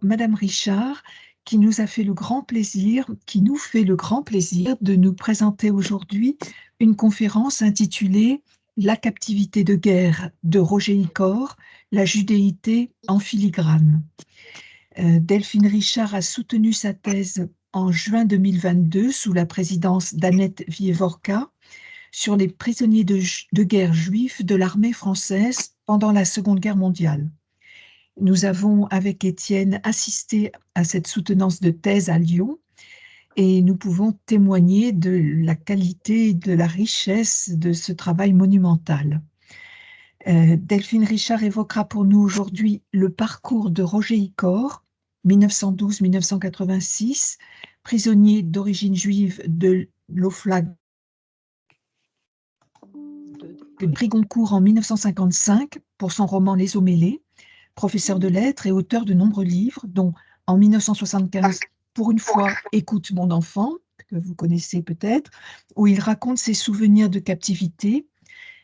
Madame Richard, qui nous a fait le grand plaisir, qui nous fait le grand plaisir de nous présenter aujourd'hui une conférence intitulée La captivité de guerre de Roger Icor, la judéité en filigrane. Delphine Richard a soutenu sa thèse en juin 2022 sous la présidence d'Annette Vievorka sur les prisonniers de guerre juifs de l'armée française pendant la Seconde Guerre mondiale. Nous avons, avec Étienne, assisté à cette soutenance de thèse à Lyon et nous pouvons témoigner de la qualité et de la richesse de ce travail monumental. Delphine Richard évoquera pour nous aujourd'hui le parcours de Roger Icor, 1912-1986, prisonnier d'origine juive de l'Oflag de Brigoncourt en 1955 pour son roman Les eaux mêlées, professeur de lettres et auteur de nombreux livres, dont en 1975, Pour une fois, Écoute mon enfant, que vous connaissez peut-être, où il raconte ses souvenirs de captivité,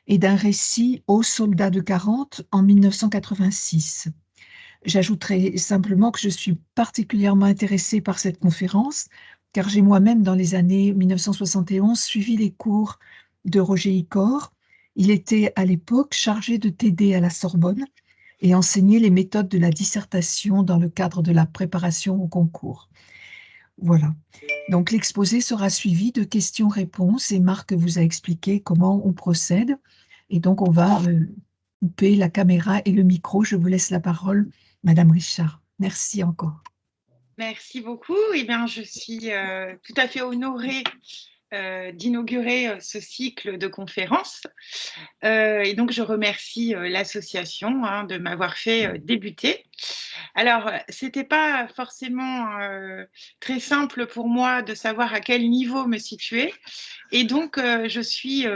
et d'un récit Aux soldats de 40 en 1986. J'ajouterai simplement que je suis particulièrement intéressée par cette conférence, car j'ai moi-même, dans les années 1971, suivi les cours de Roger Icor. Il était à l'époque chargé de TD à la Sorbonne et enseignait les méthodes de la dissertation dans le cadre de la préparation au concours. Voilà. Donc l'exposé sera suivi de questions-réponses et Marc vous a expliqué comment on procède. Et donc on va couper la caméra et le micro. Je vous laisse la parole, Madame Richard. Merci encore. Merci beaucoup. Eh bien, je suis tout à fait honorée d'inaugurer ce cycle de conférences. Et donc, je remercie l'association de m'avoir fait débuter. Alors, c'était pas forcément très simple pour moi de savoir à quel niveau me situer. Et donc, je suis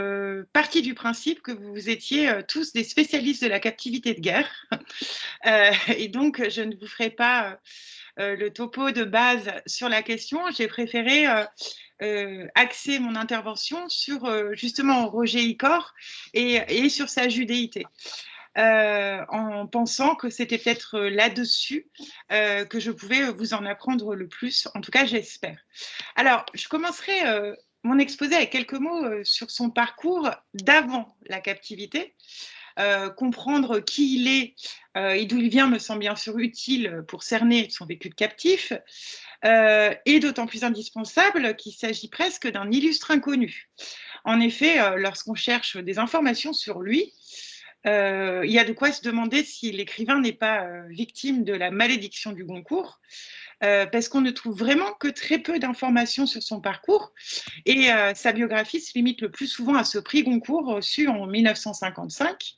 partie du principe que vous étiez tous des spécialistes de la captivité de guerre. Et donc, je ne vous ferai pas le topo de base sur la question. J'ai préféré axer mon intervention sur justement Roger Icor et sur sa judéité. En pensant que c'était peut-être là-dessus que je pouvais vous en apprendre le plus. En tout cas, j'espère. Alors, je commencerai mon exposé avec quelques mots sur son parcours d'avant la captivité. Comprendre qui il est et d'où il vient me semble bien sûr utile pour cerner son vécu de captif, et d'autant plus indispensable qu'il s'agit presque d'un illustre inconnu. En effet, lorsqu'on cherche des informations sur lui, il y a de quoi se demander si l'écrivain n'est pas victime de la malédiction du Goncourt, parce qu'on ne trouve vraiment que très peu d'informations sur son parcours, et sa biographie se limite le plus souvent à ce prix Goncourt reçu en 1955,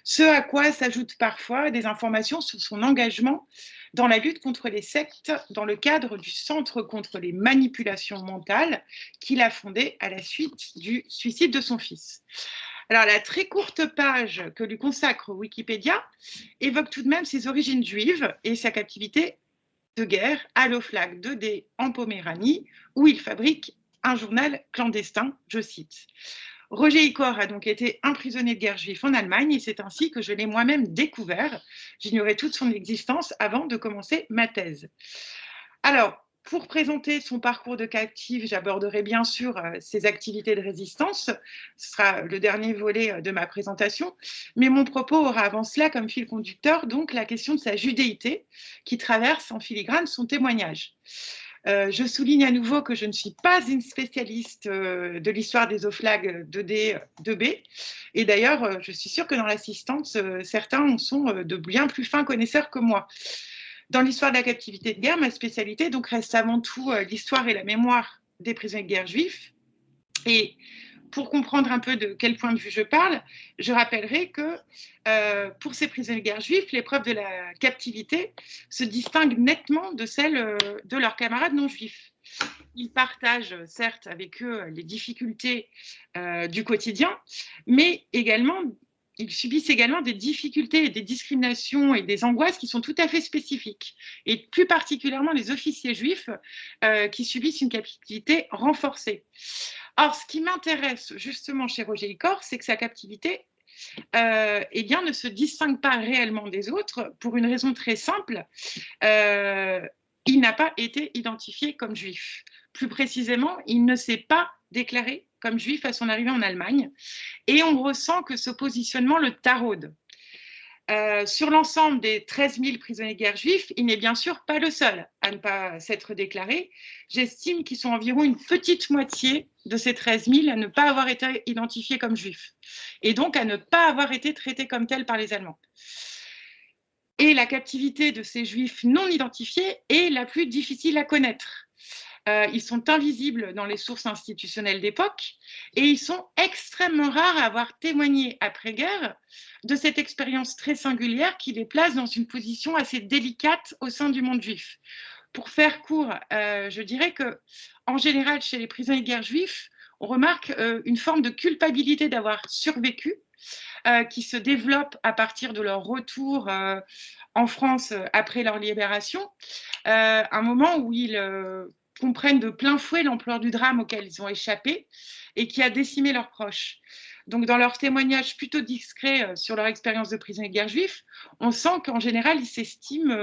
ce à quoi s'ajoutent parfois des informations sur son engagement dans la lutte contre les sectes dans le cadre du Centre contre les manipulations mentales qu'il a fondé à la suite du suicide de son fils. Alors, la très courte page que lui consacre Wikipédia évoque tout de même ses origines juives et sa captivité de guerre à l'Oflag 2D en Poméranie, où il fabrique un journal clandestin, je cite. Roger Icor a donc été un prisonnier de guerre juif en Allemagne et c'est ainsi que je l'ai moi-même découvert. J'ignorais toute son existence avant de commencer ma thèse. Alors, pour présenter son parcours de captif, j'aborderai bien sûr ses activités de résistance. Ce sera le dernier volet de ma présentation. Mais mon propos aura avant cela comme fil conducteur donc la question de sa judéité qui traverse en filigrane son témoignage. Je souligne à nouveau que je ne suis pas une spécialiste de l'histoire des oflags 2D, 2B. Et d'ailleurs, je suis sûre que dans l'assistance, certains en sont de bien plus fins connaisseurs que moi. Dans l'histoire de la captivité de guerre, ma spécialité donc reste avant tout l'histoire et la mémoire des prisonniers de guerre juifs. Et pour comprendre un peu de quel point de vue je parle, je rappellerai que pour ces prisonniers de guerre juifs, l'épreuve de la captivité se distingue nettement de celle de leurs camarades non juifs. Ils partagent certes avec eux les difficultés du quotidien, mais également ils subissent également des difficultés et des discriminations et des angoisses qui sont tout à fait spécifiques, et plus particulièrement les officiers juifs qui subissent une captivité renforcée. Or, ce qui m'intéresse justement chez Roger Icor, c'est que sa captivité eh bien, ne se distingue pas réellement des autres pour une raison très simple. Il n'a pas été identifié comme juif. Plus précisément, il ne s'est pas déclaré comme juif à son arrivée en Allemagne. Et on ressent que ce positionnement le taraude. Sur l'ensemble des 13 000 prisonniers de guerre juifs, il n'est bien sûr pas le seul à ne pas s'être déclaré. J'estime qu'ils sont environ une petite moitié de ces 13 000 à ne pas avoir été identifiés comme juifs et donc à ne pas avoir été traités comme tels par les Allemands. Et la captivité de ces juifs non identifiés est la plus difficile à connaître. Ils sont invisibles dans les sources institutionnelles d'époque et ils sont extrêmement rares à avoir témoigné après-guerre de cette expérience très singulière qui les place dans une position assez délicate au sein du monde juif. Pour faire court, je dirais qu'en général, chez les prisonniers de guerre juifs, on remarque une forme de culpabilité d'avoir survécu qui se développe à partir de leur retour en France après leur libération, un moment où ils comprennent de plein fouet l'ampleur du drame auquel ils ont échappé et qui a décimé leurs proches. Donc, dans leurs témoignages plutôt discrets sur leur expérience de prisonniers de guerre juifs, on sent qu'en général, ils s'estiment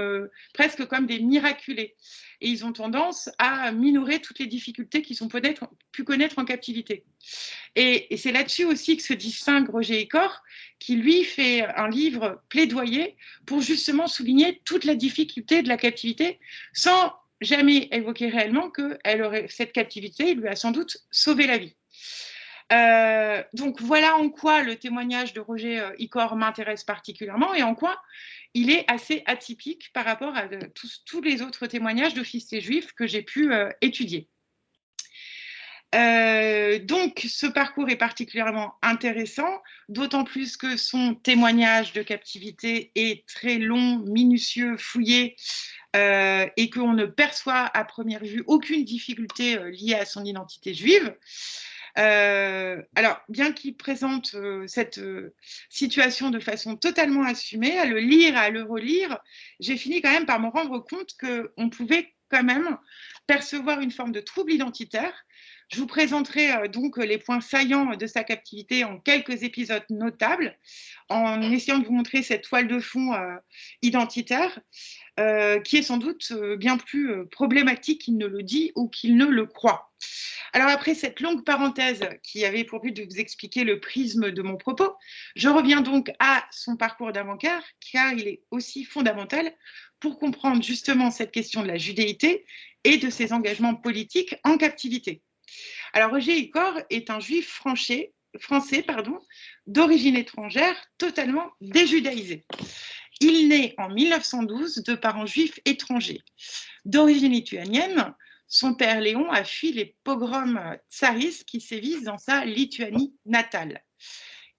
presque comme des miraculés. Et ils ont tendance à minorer toutes les difficultés qu'ils ont peut-être pu connaître en captivité. Et c'est là-dessus aussi que se distingue Roger Icor, qui lui fait un livre plaidoyer pour justement souligner toute la difficulté de la captivité sans jamais évoquer réellement que cette captivité lui a sans doute sauvé la vie. Donc voilà en quoi le témoignage de Roger Icor m'intéresse particulièrement et en quoi il est assez atypique par rapport à tous les autres témoignages d'officiers juifs que j'ai pu étudier. Donc ce parcours est particulièrement intéressant, d'autant plus que son témoignage de captivité est très long, minutieux, fouillé, et qu'on ne perçoit à première vue aucune difficulté liée à son identité juive. Alors, bien qu'il présente cette situation de façon totalement assumée, à le lire, à le relire, j'ai fini quand même par me rendre compte qu'on pouvait quand même percevoir une forme de trouble identitaire. Je vous présenterai donc les points saillants de sa captivité en quelques épisodes notables, en essayant de vous montrer cette toile de fond identitaire, qui est sans doute bien plus problématique qu'il ne le dit ou qu'il ne le croit. Alors après cette longue parenthèse qui avait pour but de vous expliquer le prisme de mon propos, je reviens donc à son parcours d'avant-guerre, car il est aussi fondamental pour comprendre justement cette question de la judéité et de ses engagements politiques en captivité. Alors Roger Icor est un juif français, d'origine étrangère, totalement déjudaïsé. Il naît en 1912 de parents juifs étrangers. D'origine lituanienne, son père Léon a fui les pogroms tsaristes qui sévissent dans sa Lituanie natale.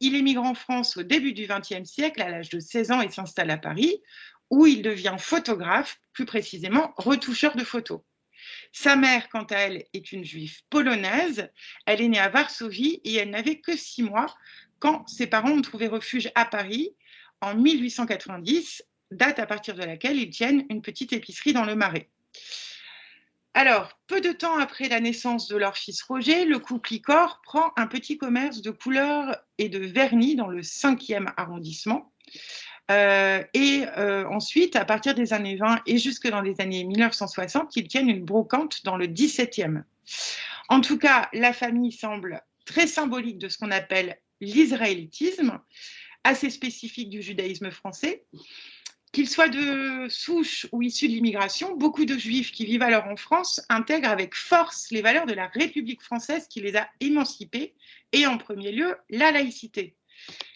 Il émigre en France au début du XXe siècle, à l'âge de 16 ans, et s'installe à Paris, où il devient photographe, plus précisément retoucheur de photos. Sa mère, quant à elle, est une juive polonaise. Elle est née à Varsovie et elle n'avait que 6 mois quand ses parents ont trouvé refuge à Paris en 1890, date à partir de laquelle ils tiennent une petite épicerie dans le Marais. Alors, peu de temps après la naissance de leur fils Roger, le couple Icor prend un petit commerce de couleurs et de vernis dans le 5e arrondissement. Ensuite, à partir des années 20 et jusque dans les années 1960, ils tiennent une brocante dans le 17e. En tout cas, la famille semble très symbolique de ce qu'on appelle l'israélitisme, assez spécifique du judaïsme français. Qu'ils soient de souche ou issus de l'immigration, beaucoup de juifs qui vivent alors en France intègrent avec force les valeurs de la République française qui les a émancipés, et en premier lieu, la laïcité.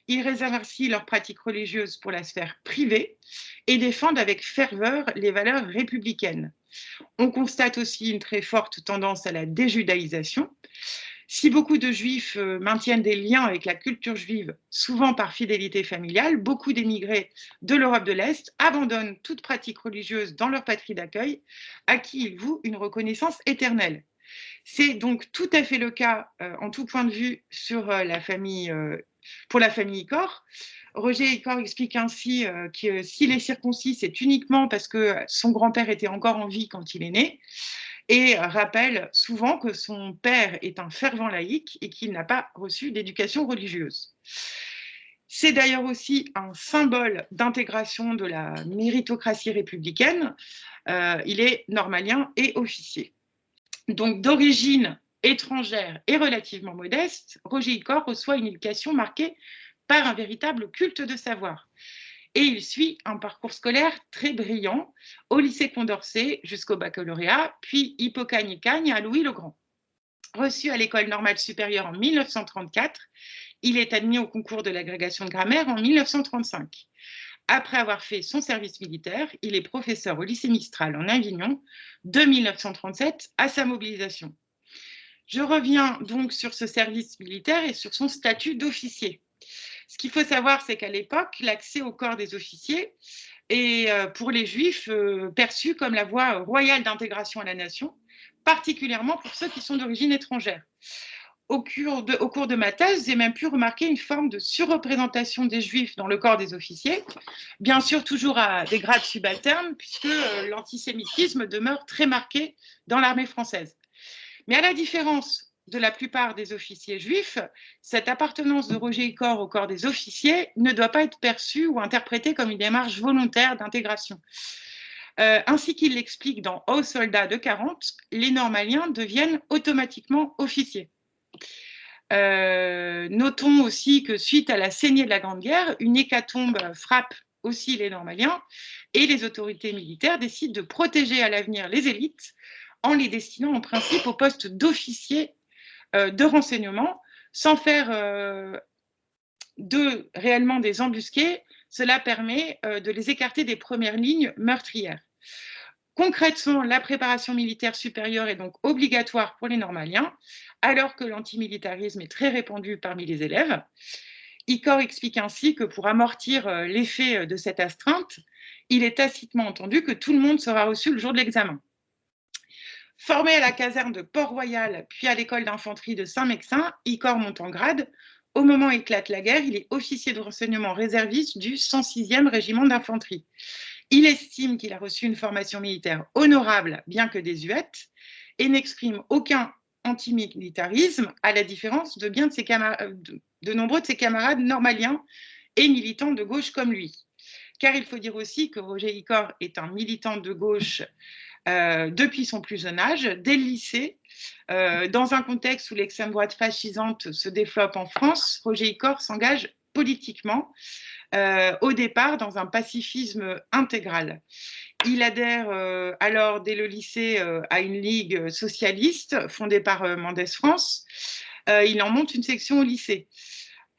Ils réservent ainsi leurs pratiques religieuses pour la sphère privée et défendent avec ferveur les valeurs républicaines. On constate aussi une très forte tendance à la déjudaïsation. Si beaucoup de juifs maintiennent des liens avec la culture juive, souvent par fidélité familiale, beaucoup d'émigrés de l'Europe de l'Est abandonnent toute pratique religieuse dans leur patrie d'accueil, à qui ils vouent une reconnaissance éternelle. C'est donc tout à fait le cas, en tout point de vue, pour la famille Icor. Roger Icor explique ainsi que s'il est circoncis, c'est uniquement parce que son grand-père était encore en vie quand il est né, et rappelle souvent que son père est un fervent laïc et qu'il n'a pas reçu d'éducation religieuse. C'est d'ailleurs aussi un symbole d'intégration de la méritocratie républicaine. Il est normalien et officier. Donc d'origine étrangère et relativement modeste, Roger Icor reçoit une éducation marquée par un véritable culte de savoir. Et il suit un parcours scolaire très brillant au lycée Condorcet jusqu'au baccalauréat, puis Hippocagne-Cagne à Louis-le-Grand. Reçu à l'école normale supérieure en 1934, il est admis au concours de l'agrégation de grammaire en 1935. Après avoir fait son service militaire, il est professeur au lycée Mistral en Avignon de 1937 à sa mobilisation. Je reviens donc sur ce service militaire et sur son statut d'officier. Ce qu'il faut savoir, c'est qu'à l'époque, l'accès au corps des officiers est pour les Juifs perçu comme la voie royale d'intégration à la nation, particulièrement pour ceux qui sont d'origine étrangère. Au cours de ma thèse, j'ai même pu remarquer une forme de surreprésentation des Juifs dans le corps des officiers, bien sûr toujours à des grades subalternes, puisque l'antisémitisme demeure très marqué dans l'armée française. Mais à la différence de la plupart des officiers juifs, cette appartenance de Roger Icor au corps des officiers ne doit pas être perçue ou interprétée comme une démarche volontaire d'intégration. Ainsi qu'il l'explique dans Aux soldats de 40, les normaliens deviennent automatiquement officiers. Notons aussi que suite à la saignée de la Grande Guerre, une hécatombe frappe aussi les normaliens et les autorités militaires décident de protéger à l'avenir les élites en les destinant en principe au poste d'officier de renseignement sans faire d'eux réellement des embusqués. Cela permet de les écarter des premières lignes meurtrières. Concrètement, la préparation militaire supérieure est donc obligatoire pour les normaliens, alors que l'antimilitarisme est très répandu parmi les élèves. Icor explique ainsi que pour amortir l'effet de cette astreinte, il est tacitement entendu que tout le monde sera reçu le jour de l'examen. Formé à la caserne de Port-Royal, puis à l'école d'infanterie de Saint-Mexin, Icor monte en grade. Au moment où éclate la guerre, il est officier de renseignement réserviste du 106e régiment d'infanterie. Il estime qu'il a reçu une formation militaire honorable, bien que désuète, et n'exprime aucun antimilitarisme, à la différence de bien de nombreux de ses camarades normaliens et militants de gauche comme lui. Car il faut dire aussi que Roger Icor est un militant de gauche depuis son plus jeune âge, dès le lycée, dans un contexte où l'extrême droite fascisante se développe en France. Roger Icor s'engage politiquement, au départ dans un pacifisme intégral. Il adhère alors dès le lycée à une ligue socialiste fondée par Mendès France. Il en monte une section au lycée.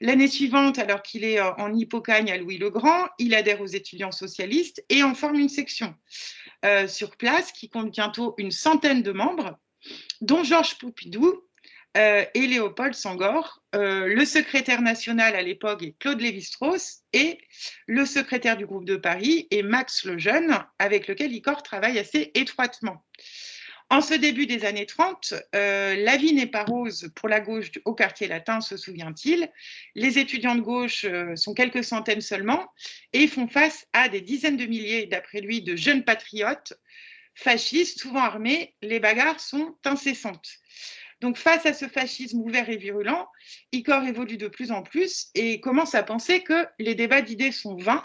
L'année suivante, alors qu'il est en Hippocagne à Louis-le-Grand, il adhère aux étudiants socialistes et en forme une section sur place qui compte bientôt une centaine de membres, dont Georges Pompidou et Léopold Senghor. Le secrétaire national à l'époque est Claude Lévi-Strauss et le secrétaire du groupe de Paris est Max Lejeune, avec lequel Icor travaille assez étroitement. En ce début des années 30, la vie n'est pas rose pour la gauche au quartier latin, se souvient-il. Les étudiants de gauche sont quelques centaines seulement et font face à des dizaines de milliers, d'après lui, de jeunes patriotes fascistes, souvent armés. Les bagarres sont incessantes. Donc face à ce fascisme ouvert et virulent, Icor évolue de plus en plus et commence à penser que les débats d'idées sont vains.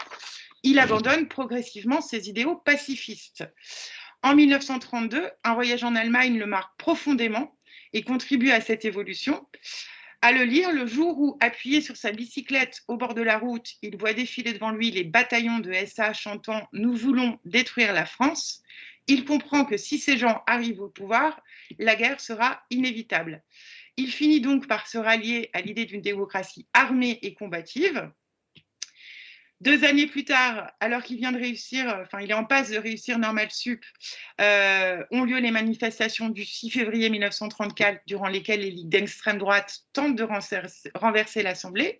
Il abandonne progressivement ses idéaux pacifistes. En 1932, un voyage en Allemagne le marque profondément et contribue à cette évolution. À le lire, le jour où, appuyé sur sa bicyclette au bord de la route, il voit défiler devant lui les bataillons de SA chantant « Nous voulons détruire la France », il comprend que si ces gens arrivent au pouvoir, la guerre sera inévitable. Il finit donc par se rallier à l'idée d'une démocratie armée et combative. 2 années plus tard, alors qu'il vient de réussir, il est en passe de réussir Normal Sup, ont lieu les manifestations du 6 février 1934, durant lesquelles les ligues d'extrême droite tentent de renverser l'Assemblée.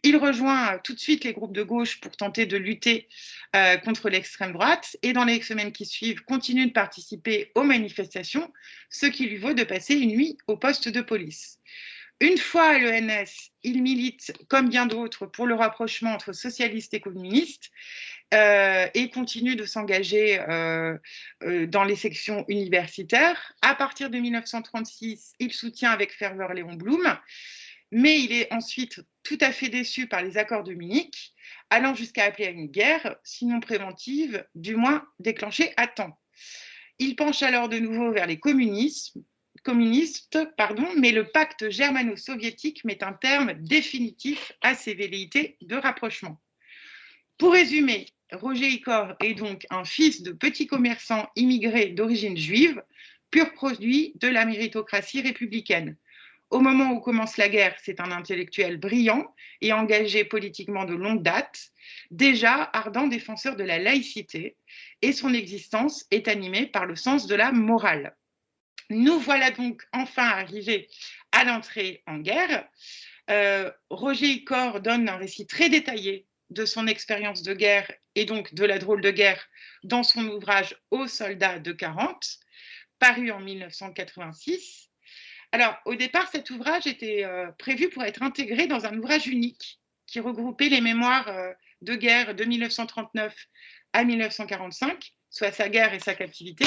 Il rejoint tout de suite les groupes de gauche pour tenter de lutter contre l'extrême droite et dans les semaines qui suivent, continue de participer aux manifestations, ce qui lui vaut de passer une nuit au poste de police. Une fois à l'ENS, il milite, comme bien d'autres, pour le rapprochement entre socialistes et communistes et continue de s'engager dans les sections universitaires. À partir de 1936, il soutient avec ferveur Léon Blum. mais il est ensuite tout à fait déçu par les accords de Munich, allant jusqu'à appeler à une guerre, sinon préventive, du moins déclenchée à temps. Il penche alors de nouveau vers les communistes, mais le pacte germano-soviétique met un terme définitif à ces velléités de rapprochement. Pour résumer, Roger Icor est donc un fils de petit commerçant immigré d'origine juive, pur produit de la méritocratie républicaine. Au moment où commence la guerre, c'est un intellectuel brillant et engagé politiquement de longue date, déjà ardent défenseur de la laïcité, et son existence est animée par le sens de la morale. Nous voilà donc enfin arrivés à l'entrée en guerre. Roger Icor donne un récit très détaillé de son expérience de guerre et donc de la drôle de guerre dans son ouvrage Aux soldats de 40, paru en 1986. Alors, au départ, cet ouvrage était prévu pour être intégré dans un ouvrage unique qui regroupait les mémoires de guerre de 1939 à 1945, soit sa guerre et sa captivité.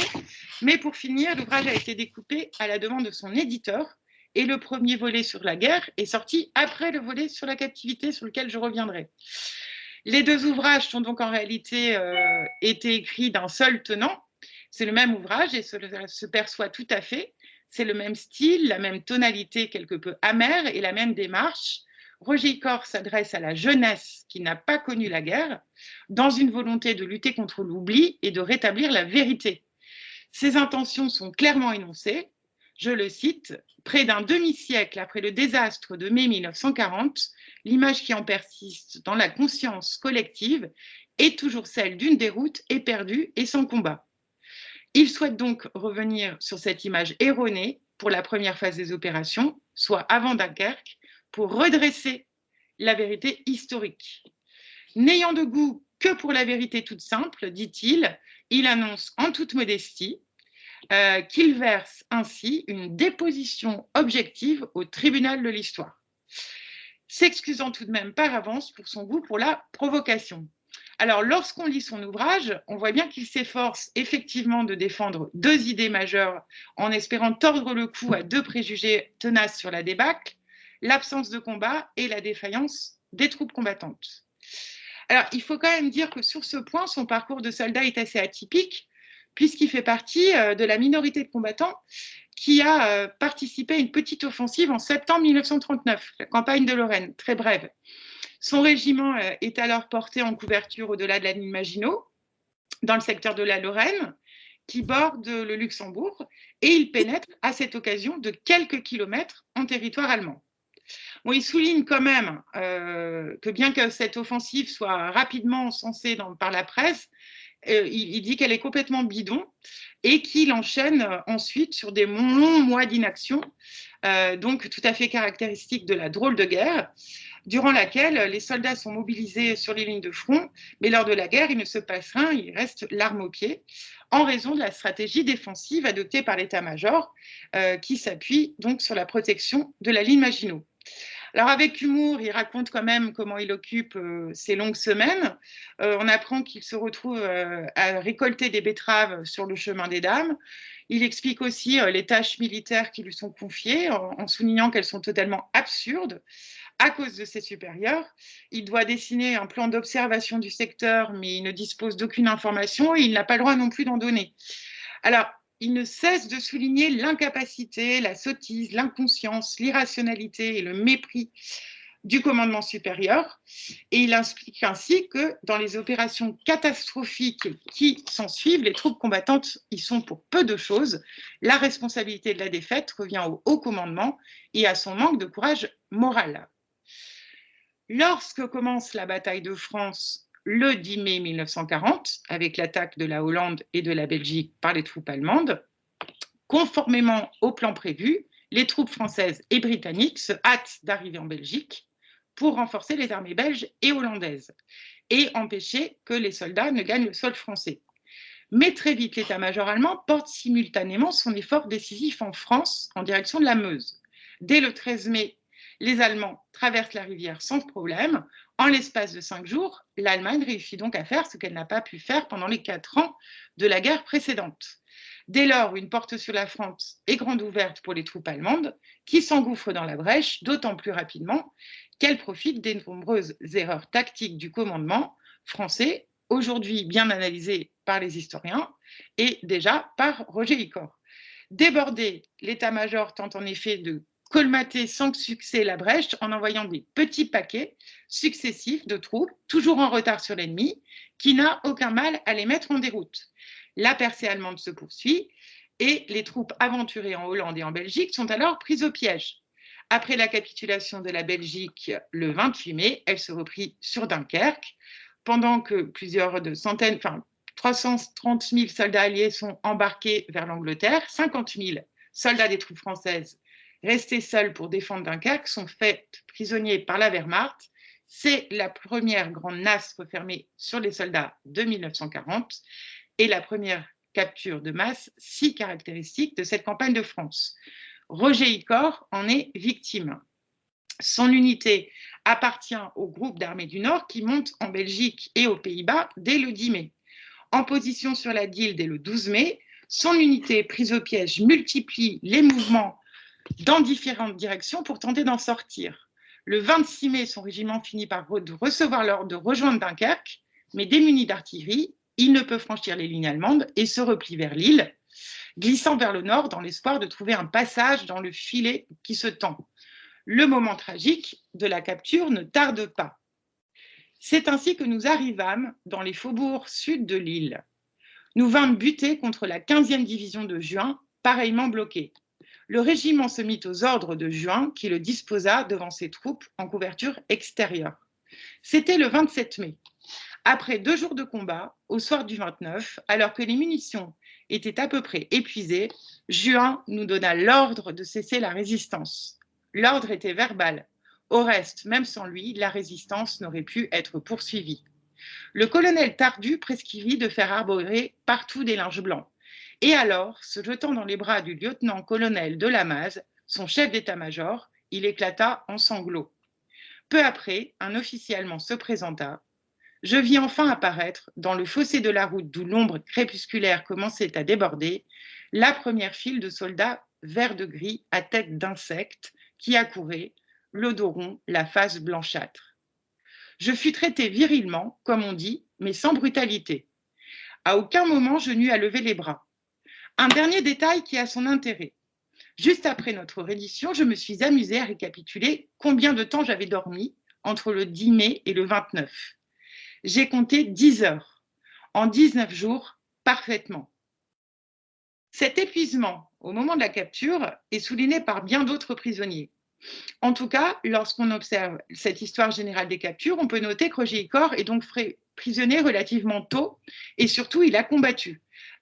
Mais pour finir, l'ouvrage a été découpé à la demande de son éditeur et le premier volet sur la guerre est sorti après le volet sur la captivité sur lequel je reviendrai. Les deux ouvrages sont donc en réalité été écrits d'un seul tenant. C'est le même ouvrage et cela se perçoit tout à fait. C'est le même style, la même tonalité quelque peu amère et la même démarche. Roger Icor s'adresse à la jeunesse qui n'a pas connu la guerre, dans une volonté de lutter contre l'oubli et de rétablir la vérité. Ses intentions sont clairement énoncées. Je le cite, « Près d'un demi-siècle après le désastre de mai 1940, l'image qui en persiste dans la conscience collective est toujours celle d'une déroute éperdue et sans combat. » Il souhaite donc revenir sur cette image erronée pour la première phase des opérations, soit avant Dunkerque, pour redresser la vérité historique. N'ayant de goût que pour la vérité toute simple, dit-il, il annonce en toute modestie qu'il verse ainsi une déposition objective au tribunal de l'histoire, s'excusant tout de même par avance pour son goût pour la provocation. Alors, lorsqu'on lit son ouvrage, on voit bien qu'il s'efforce effectivement de défendre deux idées majeures en espérant tordre le cou à deux préjugés tenaces sur la débâcle, l'absence de combat et la défaillance des troupes combattantes. Alors, il faut quand même dire que sur ce point, son parcours de soldat est assez atypique, puisqu'il fait partie de la minorité de combattants qui a participé à une petite offensive en septembre 1939, la campagne de Lorraine, très brève. Son régiment est alors porté en couverture au-delà de la ligne Maginot, dans le secteur de la Lorraine, qui borde le Luxembourg, et il pénètre à cette occasion de quelques kilomètres en territoire allemand. Bon, il souligne quand même que bien que cette offensive soit rapidement encensée par la presse, il dit qu'elle est complètement bidon et qu'il enchaîne ensuite sur des longs mois d'inaction, donc tout à fait caractéristique de la drôle de guerre, durant laquelle les soldats sont mobilisés sur les lignes de front, mais lors de la guerre, il ne se passe rien, il reste l'arme au pied, en raison de la stratégie défensive adoptée par l'état-major, qui s'appuie donc sur la protection de la ligne Maginot. Alors avec humour, il raconte quand même comment il occupe ses longues semaines. On apprend qu'il se retrouve à récolter des betteraves sur le chemin des dames. Il explique aussi les tâches militaires qui lui sont confiées en soulignant qu'elles sont totalement absurdes à cause de ses supérieurs. Il doit dessiner un plan d'observation du secteur, mais il ne dispose d'aucune information et il n'a pas le droit non plus d'en donner. Alors, il ne cesse de souligner l'incapacité, la sottise, l'inconscience, l'irrationalité et le mépris du commandement supérieur. Et il explique ainsi que dans les opérations catastrophiques qui s'en suivent, les troupes combattantes y sont pour peu de choses. La responsabilité de la défaite revient au haut commandement et à son manque de courage moral. Lorsque commence la bataille de France le 10 mai 1940, avec l'attaque de la Hollande et de la Belgique par les troupes allemandes, conformément au plan prévu, les troupes françaises et britanniques se hâtent d'arriver en Belgique pour renforcer les armées belges et hollandaises et empêcher que les soldats ne gagnent le sol français. Mais très vite, l'état-major allemand porte simultanément son effort décisif en France en direction de la Meuse. Dès le 13 mai, les Allemands traversent la rivière sans problème, En l'espace de 5 jours, l'Allemagne réussit donc à faire ce qu'elle n'a pas pu faire pendant les 4 ans de la guerre précédente. Dès lors, une porte sur la France est grande ouverte pour les troupes allemandes, qui s'engouffrent dans la brèche d'autant plus rapidement qu'elles profitent des nombreuses erreurs tactiques du commandement français, aujourd'hui bien analysées par les historiens et déjà par Roger Icor. Débordé, l'état-major tente en effet de colmater sans succès la brèche en envoyant des petits paquets successifs de troupes, toujours en retard sur l'ennemi, qui n'a aucun mal à les mettre en déroute. La percée allemande se poursuit et les troupes aventurées en Hollande et en Belgique sont alors prises au piège. Après la capitulation de la Belgique le 28 mai, elle se reprit sur Dunkerque, pendant que plusieurs de centaines, 330 000 soldats alliés sont embarqués vers l'Angleterre, 50 000 soldats des troupes françaises restés seuls pour défendre Dunkerque sont faits prisonniers par la Wehrmacht. C'est la première grande nasse refermée sur les soldats de 1940 et la première capture de masse si caractéristique de cette campagne de France. Roger Icor en est victime. Son unité appartient au groupe d'armées du Nord qui monte en Belgique et aux Pays-Bas dès le 10 mai. En position sur la Dyle dès le 12 mai, son unité prise au piège multiplie les mouvements dans différentes directions pour tenter d'en sortir. Le 26 mai, son régiment finit par recevoir l'ordre de rejoindre Dunkerque, mais démuni d'artillerie, il ne peut franchir les lignes allemandes et se replie vers Lille, glissant vers le nord dans l'espoir de trouver un passage dans le filet qui se tend. Le moment tragique de la capture ne tarde pas. C'est ainsi que nous arrivâmes dans les faubourgs sud de Lille. Nous vînmes buter contre la 15e division de Juin, pareillement bloquée. Le régiment se mit aux ordres de Juin, qui le disposa devant ses troupes en couverture extérieure. C'était le 27 mai. Après 2 jours de combat, au soir du 29, alors que les munitions étaient à peu près épuisées, Juin nous donna l'ordre de cesser la résistance. L'ordre était verbal. Au reste, même sans lui, la résistance n'aurait pu être poursuivie. Le colonel Tardu prescrivit de faire arborer partout des linges blancs. Et alors, se jetant dans les bras du lieutenant-colonel de Lamaze, son chef d'état-major, il éclata en sanglots. Peu après, un officier allemand se présenta. Je vis enfin apparaître, dans le fossé de la route d'où l'ombre crépusculaire commençait à déborder, la première file de soldats vert de gris à tête d'insectes qui accouraient, le dos rond, la face blanchâtre. Je fus traité virilement, comme on dit, mais sans brutalité. À aucun moment je n'eus à lever les bras. Un dernier détail qui a son intérêt. Juste après notre reddition, je me suis amusée à récapituler combien de temps j'avais dormi entre le 10 mai et le 29. J'ai compté 10 heures, en 19 jours, parfaitement. Cet épuisement, au moment de la capture, est souligné par bien d'autres prisonniers. En tout cas, lorsqu'on observe cette histoire générale des captures, on peut noter que Roger Icor est donc prisonnier relativement tôt et surtout, il a combattu.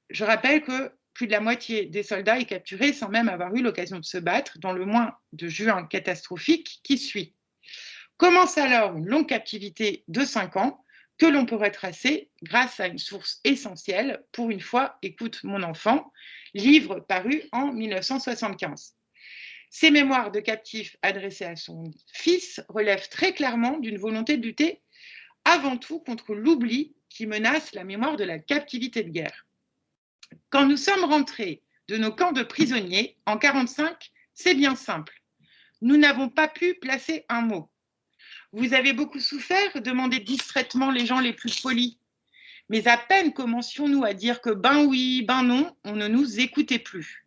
Je rappelle que plus de la moitié des soldats est capturé sans même avoir eu l'occasion de se battre dans le mois de juin catastrophique qui suit. Commence alors une longue captivité de 5 ans que l'on peut retracer grâce à une source essentielle, Pour une fois, écoute mon enfant, livre paru en 1975. Ses mémoires de captif adressées à son fils relèvent très clairement d'une volonté de lutter avant tout contre l'oubli qui menace la mémoire de la captivité de guerre. Quand nous sommes rentrés de nos camps de prisonniers en 1945, c'est bien simple. Nous n'avons pas pu placer un mot. Vous avez beaucoup souffert, demandaient distraitement les gens les plus polis. Mais à peine commencions-nous à dire que ben oui, ben non, on ne nous écoutait plus.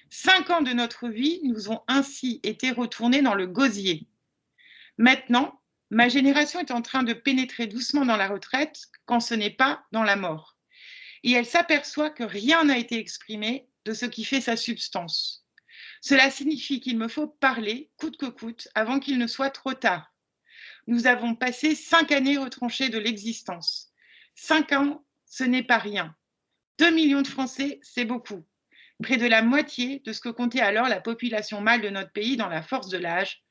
5 ans de notre vie nous ont ainsi été retournés dans le gosier. Maintenant, ma génération est en train de pénétrer doucement dans la retraite quand ce n'est pas dans la mort. Et elle s'aperçoit que rien n'a été exprimé de ce qui fait sa substance. Cela signifie qu'il me faut parler, coûte que coûte, avant qu'il ne soit trop tard. Nous avons passé 5 années retranchées de l'existence. 5 ans, ce n'est pas rien. 2 millions de Français, c'est beaucoup. Près de la moitié de ce que comptait alors la population mâle de notre pays dans la force de l'âge,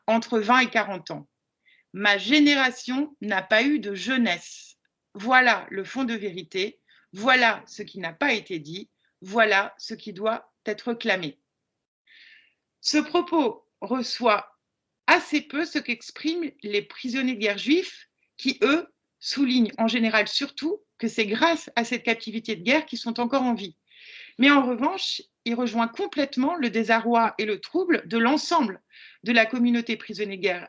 entre 20 et 40 ans. Ma génération n'a pas eu de jeunesse. Voilà le fond de vérité. Voilà ce qui n'a pas été dit, voilà ce qui doit être clamé. Ce propos reçoit assez peu ce qu'expriment les prisonniers de guerre juifs qui, eux, soulignent en général surtout que c'est grâce à cette captivité de guerre qu'ils sont encore en vie. Mais en revanche, il rejoint complètement le désarroi et le trouble de l'ensemble de la communauté prisonnière de guerre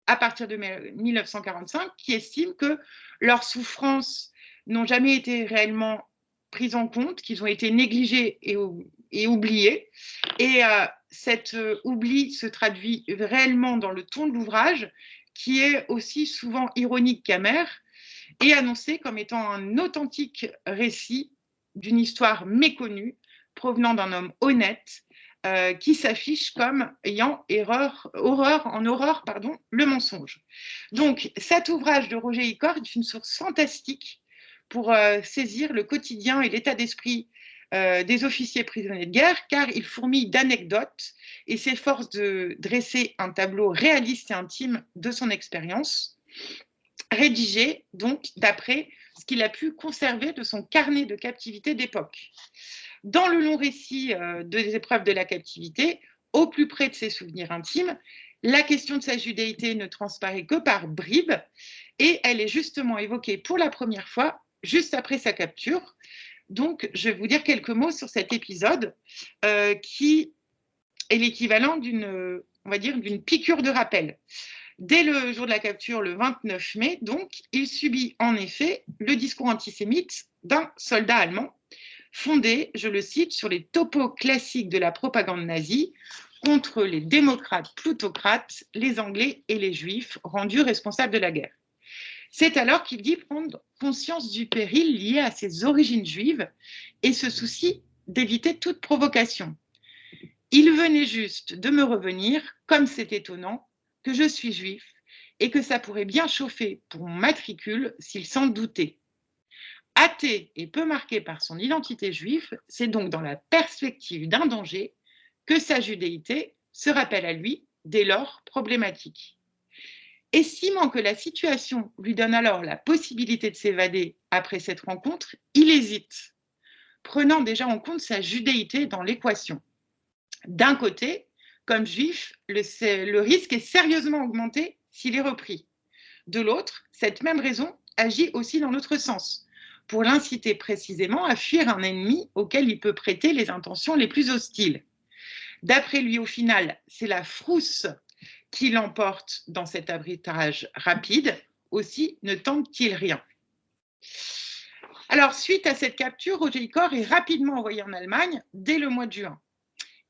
à partir de 1945, qui estiment que leurs souffrances n'ont jamais été réellement prises en compte, qu'ils ont été négligées et oubliées. Et cet oubli se traduit réellement dans le ton de l'ouvrage, qui est aussi souvent ironique qu'amer, et annoncé comme étant un authentique récit d'une histoire méconnue provenant d'un homme honnête qui s'affiche comme ayant horreur, le mensonge. Donc, cet ouvrage de Roger Icor est une source fantastique pour saisir le quotidien et l'état d'esprit des officiers prisonniers de guerre, car il fourmille d'anecdotes et s'efforce de dresser un tableau réaliste et intime de son expérience, rédigé donc d'après ce qu'il a pu conserver de son carnet de captivité d'époque. Dans le long récit des épreuves de la captivité, au plus près de ses souvenirs intimes, la question de sa judéité ne transparaît que par bribes et elle est justement évoquée pour la première fois juste après sa capture. Donc, je vais vous dire quelques mots sur cet épisode qui est l'équivalent d'une piqûre de rappel. Dès le jour de la capture, le 29 mai, donc, il subit en effet le discours antisémite d'un soldat allemand, fondé, je le cite, sur les topos classiques de la propagande nazie contre les démocrates plutocrates, les Anglais et les Juifs, rendus responsables de la guerre. C'est alors qu'il dit prendre conscience du péril lié à ses origines juives et se soucie d'éviter toute provocation. Il venait juste de me revenir, comme c'est étonnant, que je suis juif et que ça pourrait bien chauffer pour mon matricule s'il s'en doutait. Athée et peu marqué par son identité juive, c'est donc dans la perspective d'un danger que sa judéité se rappelle à lui, dès lors problématique. Estimant que la situation lui donne alors la possibilité de s'évader après cette rencontre, il hésite, prenant déjà en compte sa judéité dans l'équation. D'un côté, comme juif, le risque est sérieusement augmenté s'il est repris. De l'autre, cette même raison agit aussi dans l'autre sens, pour l'inciter précisément à fuir un ennemi auquel il peut prêter les intentions les plus hostiles. D'après lui, au final, c'est la frousse qui l'emporte dans cet arbitrage rapide. Aussi ne tente-t-il rien. Alors, suite à cette capture, Roger Icor est rapidement envoyé en Allemagne dès le mois de juin.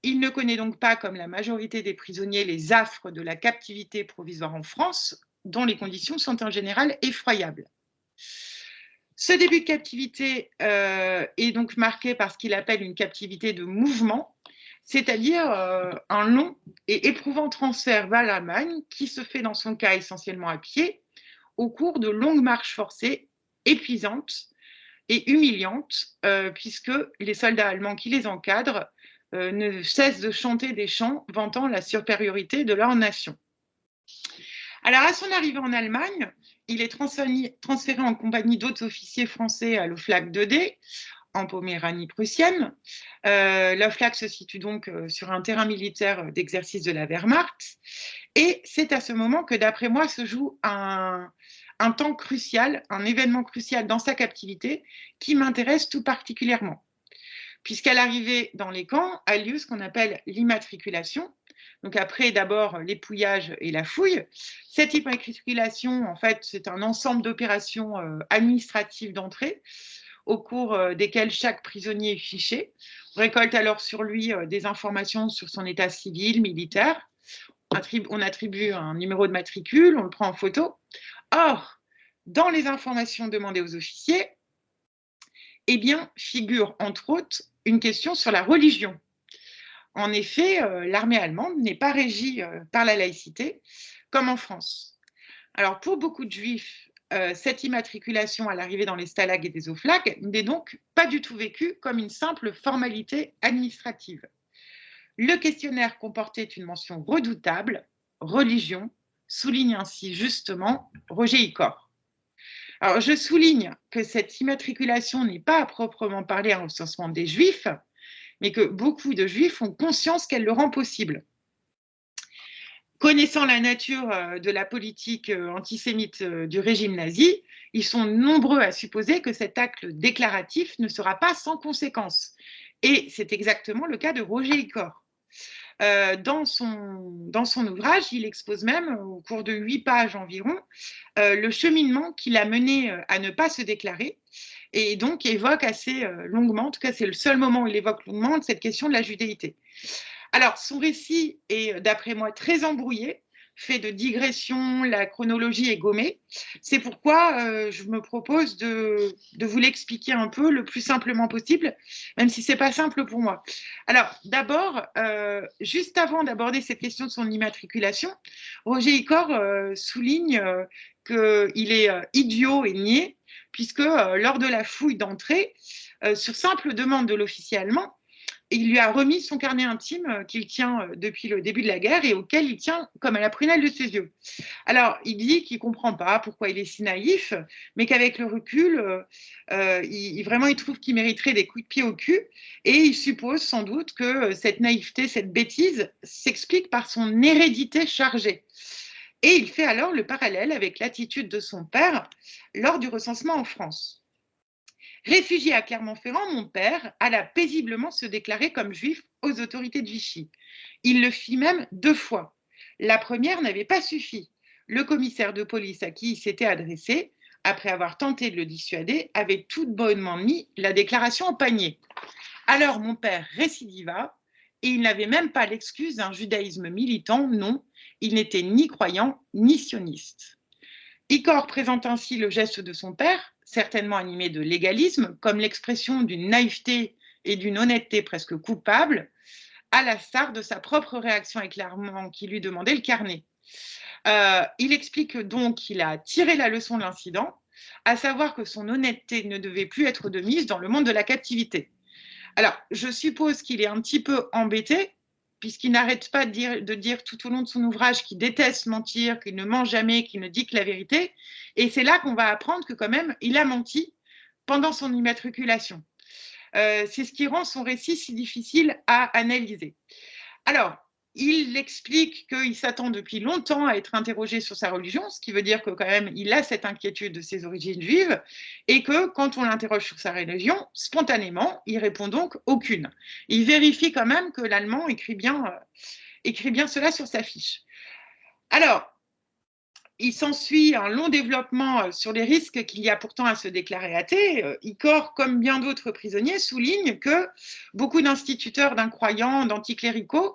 Il ne connaît donc pas, comme la majorité des prisonniers, les affres de la captivité provisoire en France, dont les conditions sont en général effroyables. Ce début de captivité est donc marqué par ce qu'il appelle une captivité de mouvement, c'est-à-dire un long et éprouvant transfert vers l'Allemagne qui se fait dans son cas essentiellement à pied, au cours de longues marches forcées, épuisantes et humiliantes, puisque les soldats allemands qui les encadrent ne cessent de chanter des chants vantant la supériorité de leur nation. Alors, à son arrivée en Allemagne, il est transféré en compagnie d'autres officiers français à l'Oflag 2D, en Poméranie prussienne. L'Oflag se situe donc sur un terrain militaire d'exercice de la Wehrmacht. Et c'est à ce moment que, d'après moi, se joue un temps crucial, un événement crucial dans sa captivité qui m'intéresse tout particulièrement. Puisqu'à l'arrivée dans les camps a lieu ce qu'on appelle l'immatriculation. Donc après, d'abord, l'épouillage et la fouille. Cette immatriculation, en fait, c'est un ensemble d'opérations administratives d'entrée au cours desquelles chaque prisonnier est fiché. On récolte alors sur lui des informations sur son état civil, militaire. On attribue un numéro de matricule, on le prend en photo. Or, dans les informations demandées aux officiers, eh bien, figure entre autres une question sur la religion. En effet, l'armée allemande n'est pas régie par la laïcité, comme en France. Alors, pour beaucoup de juifs, cette immatriculation à l'arrivée dans les stalags et des oflags n'est donc pas du tout vécue comme une simple formalité administrative. Le questionnaire comportait une mention redoutable, religion, souligne ainsi justement Roger Icor. Alors, je souligne que cette immatriculation n'est pas à proprement parler un recensement des juifs, mais que beaucoup de juifs ont conscience qu'elle le rend possible. Connaissant la nature de la politique antisémite du régime nazi, ils sont nombreux à supposer que cet acte déclaratif ne sera pas sans conséquences. Et c'est exactement le cas de Roger Icor. Dans son ouvrage, il expose même, au cours de 8 pages environ, le cheminement qui l'a mené à ne pas se déclarer, et donc évoque assez longuement, en tout cas c'est le seul moment où il évoque longuement cette question de la judéité. Alors, son récit est, d'après moi, très embrouillé, fait de digressions, la chronologie est gommée. C'est pourquoi je me propose de vous l'expliquer un peu le plus simplement possible, même si ce n'est pas simple pour moi. Alors, d'abord, juste avant d'aborder cette question de son immatriculation, Roger Icor souligne qu'il est idiot et niais, puisque lors de la fouille d'entrée, sur simple demande de l'officier allemand, il lui a remis son carnet intime qu'il tient depuis le début de la guerre et auquel il tient comme à la prunelle de ses yeux. Alors, il dit qu'il ne comprend pas pourquoi il est si naïf, mais qu'avec le recul, vraiment, il trouve qu'il mériterait des coups de pied au cul, et il suppose sans doute que cette naïveté, cette bêtise, s'explique par son hérédité chargée. Et il fait alors le parallèle avec l'attitude de son père lors du recensement en France. Réfugié à Clermont-Ferrand, mon père alla paisiblement se déclarer comme juif aux autorités de Vichy. Il le fit même 2 fois. La première n'avait pas suffi. Le commissaire de police à qui il s'était adressé, après avoir tenté de le dissuader, avait tout bonnement mis la déclaration au panier. Alors mon père récidiva, et il n'avait même pas l'excuse d'un judaïsme militant, non, il n'était ni croyant ni sioniste. Icor présente ainsi le geste de son père, certainement animé de légalisme, comme l'expression d'une naïveté et d'une honnêteté presque coupable, à l'instar de sa propre réaction avec l'Allemand qui lui demandait le carnet. Il explique donc qu'il a tiré la leçon de l'incident, à savoir que son honnêteté ne devait plus être de mise dans le monde de la captivité. Alors, je suppose qu'il est un petit peu embêté, puisqu'il n'arrête pas de dire tout au long de son ouvrage qu'il déteste mentir, qu'il ne ment jamais, qu'il ne dit que la vérité. Et c'est là qu'on va apprendre que quand même, il a menti pendant son immatriculation. C'est ce qui rend son récit si difficile à analyser. Alors, il explique qu'il s'attend depuis longtemps à être interrogé sur sa religion, ce qui veut dire que quand même il a cette inquiétude de ses origines juives, et que quand on l'interroge sur sa religion, spontanément, il répond donc aucune. Il vérifie quand même que l'allemand écrit bien cela sur sa fiche. Alors, il s'ensuit un long développement sur les risques qu'il y a pourtant à se déclarer athée. Icor, comme bien d'autres prisonniers, souligne que beaucoup d'instituteurs, d'incroyants, d'anticléricaux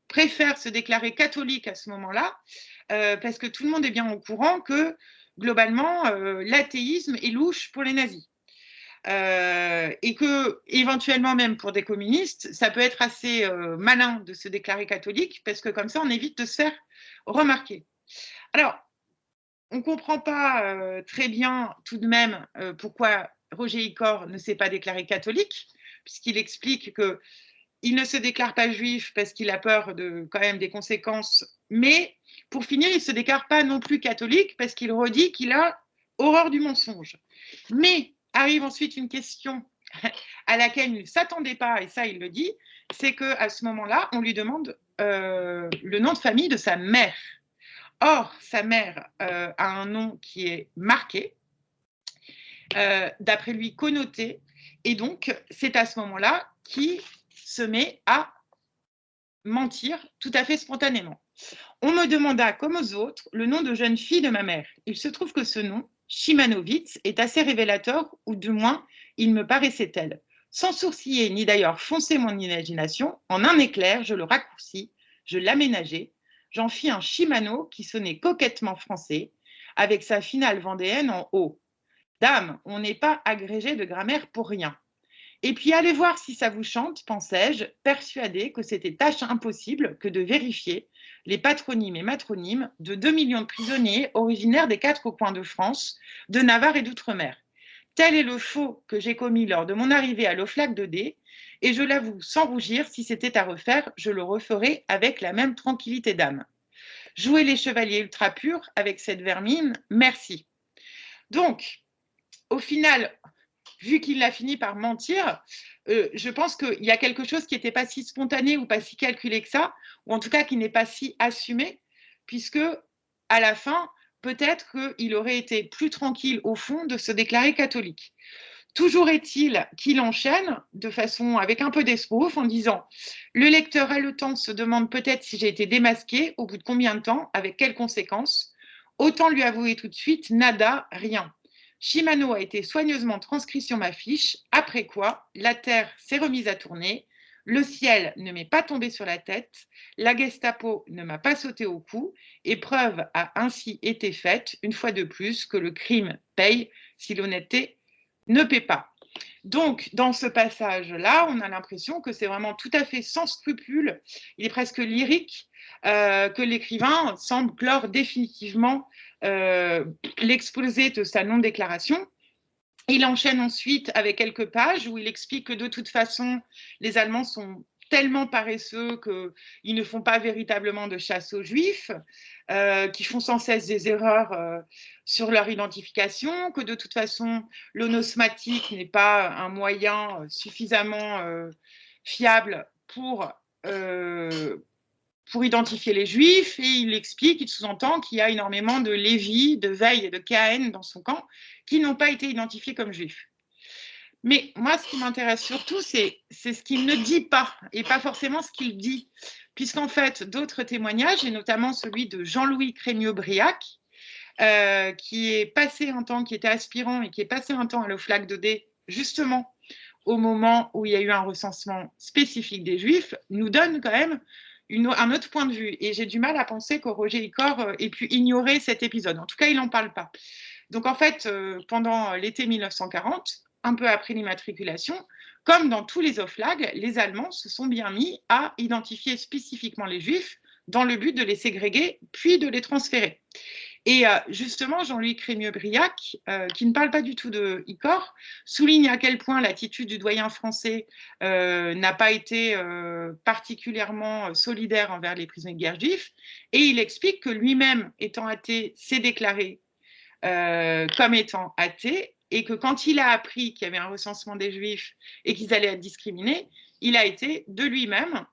préfèrent se déclarer catholiques à ce moment-là, parce que tout le monde est bien au courant que, globalement, l'athéisme est louche pour les nazis. Et que, éventuellement, même pour des communistes, ça peut être assez malin de se déclarer catholique, parce que comme ça, on évite de se faire remarquer. Alors, on ne comprend pas très bien tout de même pourquoi Roger Icor ne s'est pas déclaré catholique, puisqu'il explique qu'il ne se déclare pas juif parce qu'il a peur quand même des conséquences, mais pour finir, il ne se déclare pas non plus catholique parce qu'il redit qu'il a horreur du mensonge. Mais arrive ensuite une question à laquelle il ne s'attendait pas, et ça il le dit, c'est qu'à ce moment-là, on lui demande le nom de famille de sa mère. Or, sa mère a un nom qui est marqué, d'après lui connoté, et donc c'est à ce moment-là qu'il se met à mentir tout à fait spontanément. On me demanda, comme aux autres, le nom de jeune fille de ma mère. Il se trouve que ce nom, Chimanovitz, est assez révélateur, ou du moins, il me paraissait tel. Sans sourciller, ni d'ailleurs foncer mon imagination, en un éclair, je le raccourcis, je l'aménageai, j'en fis un Chimano qui sonnait coquettement français, avec sa finale vendéenne en haut. Dame, on n'est pas agrégé de grammaire pour rien. Et puis allez voir si ça vous chante, pensais-je, persuadé que c'était tâche impossible que de vérifier les patronymes et matronymes de 2 millions de prisonniers originaires des 4 coins de France, de Navarre et d'Outre-mer. Tel est le faux que j'ai commis lors de mon arrivée à l'Oflac de D, et je l'avoue sans rougir, si c'était à refaire, je le referais avec la même tranquillité d'âme. Jouer les chevaliers ultra purs avec cette vermine, merci. Donc, au final, vu qu'il a fini par mentir, je pense qu'il y a quelque chose qui n'était pas si spontané ou pas si calculé que ça, ou en tout cas qui n'est pas si assumé, puisque à la fin, peut-être qu'il aurait été plus tranquille au fond de se déclarer catholique. Toujours est-il qu'il enchaîne de façon avec un peu d'espouf en disant le lecteur haletant se demande peut-être si j'ai été démasqué, au bout de combien de temps, avec quelles conséquences. Autant lui avouer tout de suite, nada, rien. Shimano a été soigneusement transcrit sur ma fiche, après quoi la terre s'est remise à tourner, le ciel ne m'est pas tombé sur la tête, la Gestapo ne m'a pas sauté au cou, et preuve a ainsi été faite, une fois de plus, que le crime paye si l'honnêteté ne paie pas. Donc, dans ce passage-là, on a l'impression que c'est vraiment tout à fait sans scrupule, il est presque lyrique, que l'écrivain semble clore définitivement l'exposé de sa non-déclaration. Il enchaîne ensuite avec quelques pages où il explique que de toute façon, les Allemands sont tellement paresseux qu'ils ne font pas véritablement de chasse aux Juifs, qui font sans cesse des erreurs sur leur identification, que de toute façon, l'onosmatique n'est pas un moyen suffisamment fiable pour identifier les Juifs, et il explique, il sous-entend qu'il y a énormément de Lévi, de Veil et de Cahen dans son camp qui n'ont pas été identifiés comme Juifs. Mais moi, ce qui m'intéresse surtout, c'est ce qu'il ne dit pas, et pas forcément ce qu'il dit, puisqu'en fait, d'autres témoignages, et notamment celui de Jean-Louis Crémieux-Briac, qui est passé un temps, qui était aspirant et qui est passé un temps à l'OFLAC de D, justement au moment où il y a eu un recensement spécifique des Juifs, nous donne quand même un autre point de vue. Et j'ai du mal à penser que Roger Icor ait pu ignorer cet épisode. En tout cas, il n'en parle pas. Donc, en fait, pendant l'été 1940, un peu après l'immatriculation, comme dans tous les OFLAG, les Allemands se sont bien mis à identifier spécifiquement les Juifs dans le but de les ségréguer, puis de les transférer. Et justement, Jean-Louis Crémieux-Briac, qui ne parle pas du tout de Icor, souligne à quel point l'attitude du doyen français n'a pas été particulièrement solidaire envers les prisonniers de guerre juifs, et il explique que lui-même, étant athée, s'est déclaré comme étant athée, et que quand il a appris qu'il y avait un recensement des Juifs et qu'ils allaient être discriminés, il a été de lui-même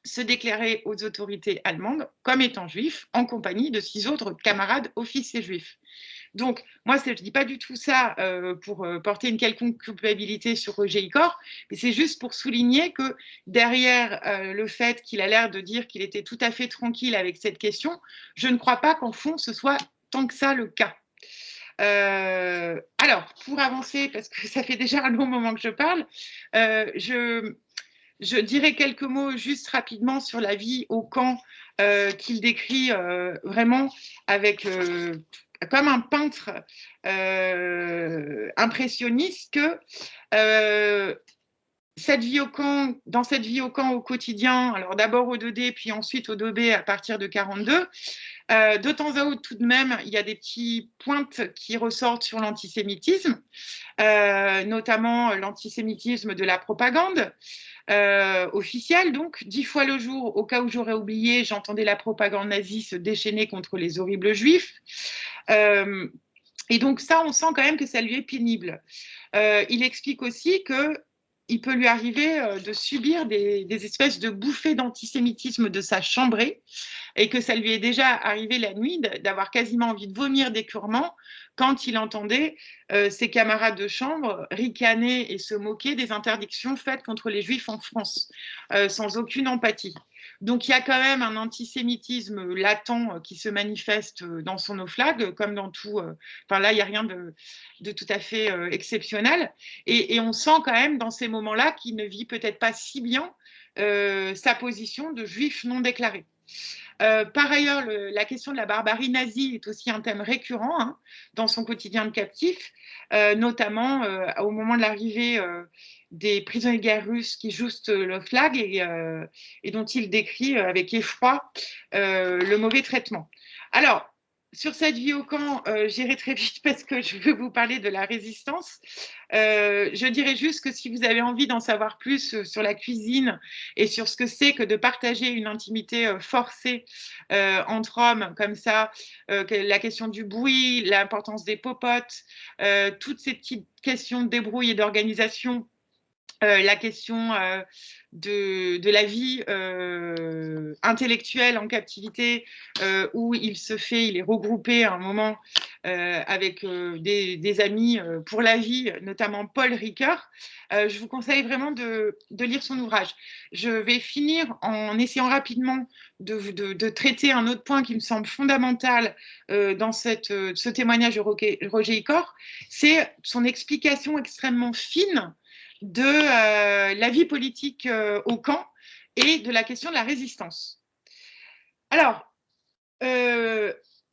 se déclarer aux autorités allemandes comme étant juif en compagnie de 6 autres camarades officiers juifs. Donc, moi, je ne dis pas du tout ça pour porter une quelconque culpabilité sur Roger Icor, mais c'est juste pour souligner que derrière le fait qu'il a l'air de dire qu'il était tout à fait tranquille avec cette question, je ne crois pas qu'en fond, ce soit tant que ça le cas. Alors, pour avancer, parce que ça fait déjà un long moment que je parle, je dirais quelques mots juste rapidement sur la vie au camp qu'il décrit vraiment avec, comme un peintre impressionniste, que cette vie au camp, dans cette vie au camp au quotidien, alors d'abord au 2D, puis ensuite au 2B à partir de 42, de temps à autre, tout de même, il y a des petites pointes qui ressortent sur l'antisémitisme, notamment l'antisémitisme de la propagande officielle. Donc, 10 fois le jour, au cas où j'aurais oublié, j'entendais la propagande nazie se déchaîner contre les horribles juifs. Et donc ça, on sent quand même que ça lui est pénible. Il explique aussi qu'il peut lui arriver de subir des espèces de bouffées d'antisémitisme de sa chambrée, et que ça lui est déjà arrivé la nuit d'avoir quasiment envie de vomir d'écœurement quand il entendait ses camarades de chambre ricaner et se moquer des interdictions faites contre les Juifs en France, sans aucune empathie. Donc il y a quand même un antisémitisme latent qui se manifeste dans son OFLAG, comme dans tout. Enfin là, il n'y a rien de tout à fait exceptionnel. Et on sent quand même dans ces moments-là qu'il ne vit peut-être pas si bien sa position de juif non déclaré. Par ailleurs, la question de la barbarie nazie est aussi un thème récurrent dans son quotidien de captif, notamment au moment de l'arrivée des prisonniers de guerre russes qui jouent l'OFLAG et dont il décrit avec effroi le mauvais traitement. Alors, sur cette vie au camp, j'irai très vite parce que je veux vous parler de la résistance. Je dirais juste que si vous avez envie d'en savoir plus sur la cuisine et sur ce que c'est que de partager une intimité forcée entre hommes comme ça, la question du bruit, l'importance des popotes, toutes ces petites questions de débrouille et d'organisation, la question de la vie intellectuelle en captivité, où il est regroupé à un moment avec des amis pour la vie, notamment Paul Ricoeur. Je vous conseille vraiment de lire son ouvrage. Je vais finir en essayant rapidement de traiter un autre point qui me semble fondamental dans ce témoignage de Roger Icor, c'est son explication extrêmement fine de la vie politique au camp et de la question de la résistance. Alors,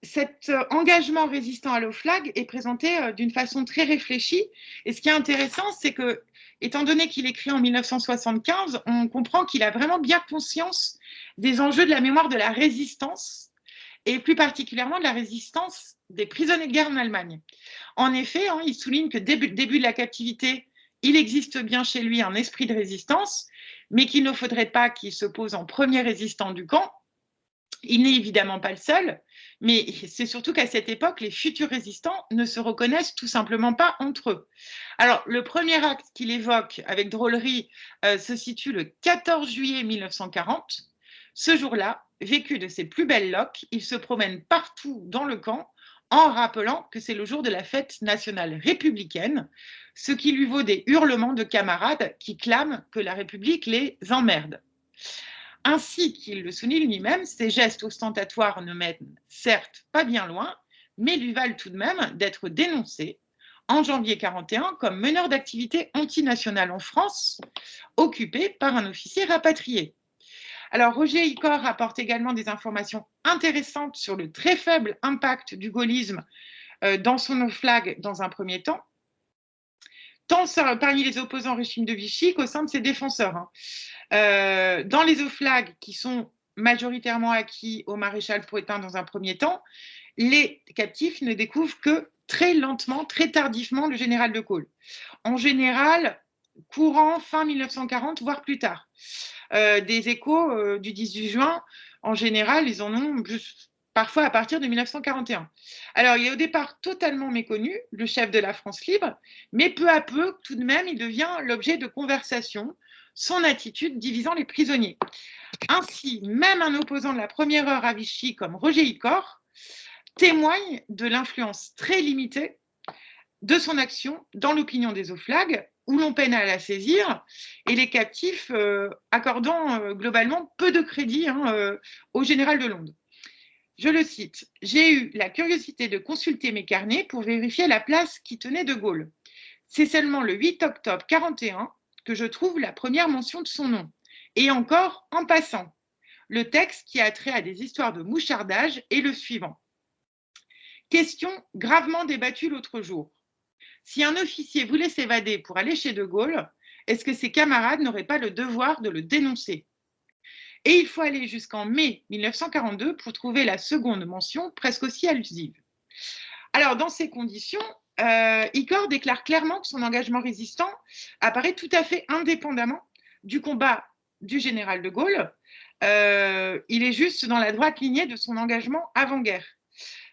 cet engagement résistant à l'OFLAG est présenté d'une façon très réfléchie. Et ce qui est intéressant, c'est que, étant donné qu'il écrit en 1975, on comprend qu'il a vraiment bien conscience des enjeux de la mémoire de la résistance, et plus particulièrement de la résistance des prisonniers de guerre en Allemagne. En effet, il souligne que début de la captivité, il existe bien chez lui un esprit de résistance, mais qu'il ne faudrait pas qu'il se pose en premier résistant du camp. Il n'est évidemment pas le seul, mais c'est surtout qu'à cette époque, les futurs résistants ne se reconnaissent tout simplement pas entre eux. Alors, le premier acte qu'il évoque avec drôlerie se situe le 14 juillet 1940. Ce jour-là, vécu de ses plus belles loques, il se promène partout dans le camp en rappelant que c'est le jour de la fête nationale républicaine, ce qui lui vaut des hurlements de camarades qui clament que la République les emmerde. Ainsi qu'il le souligne lui-même, ces gestes ostentatoires ne mènent certes pas bien loin, mais lui valent tout de même d'être dénoncé en janvier 1941 comme meneur d'activité antinationale en France, occupé par un officier rapatrié. Alors, Roger Icor apporte également des informations intéressantes sur le très faible impact du gaullisme dans son OFLAG dans un premier temps, tant parmi les opposants au régime de Vichy qu'au sein de ses défenseurs. Dans les OFLAG qui sont majoritairement acquis au maréchal Pouetin dans un premier temps, les captifs ne découvrent que très lentement, très tardivement le général de Gaulle. En général, courant fin 1940, voire plus tard. Des échos du 18 juin, en général, ils en ont parfois à partir de 1941. Alors, il est au départ totalement méconnu, le chef de la France libre, mais peu à peu, tout de même, il devient l'objet de conversations, son attitude divisant les prisonniers. Ainsi, même un opposant de la première heure à Vichy comme Roger Icor témoigne de l'influence très limitée de son action dans l'opinion des OFLAG, où l'on peine à la saisir, et les captifs accordant globalement peu de crédit au général de Londres. Je le cite, « J'ai eu la curiosité de consulter mes carnets pour vérifier la place qui tenait de Gaulle. C'est seulement le 8 octobre 1941 que je trouve la première mention de son nom. Et encore en passant. Le texte qui a trait à des histoires de mouchardage est le suivant. Question gravement débattue l'autre jour. Si un officier voulait s'évader pour aller chez De Gaulle, est-ce que ses camarades n'auraient pas le devoir de le dénoncer? Et il faut aller jusqu'en mai 1942 pour trouver la seconde mention presque aussi allusive. » Alors, dans ces conditions, Icor déclare clairement que son engagement résistant apparaît tout à fait indépendamment du combat du général de Gaulle. Il est juste dans la droite lignée de son engagement avant-guerre.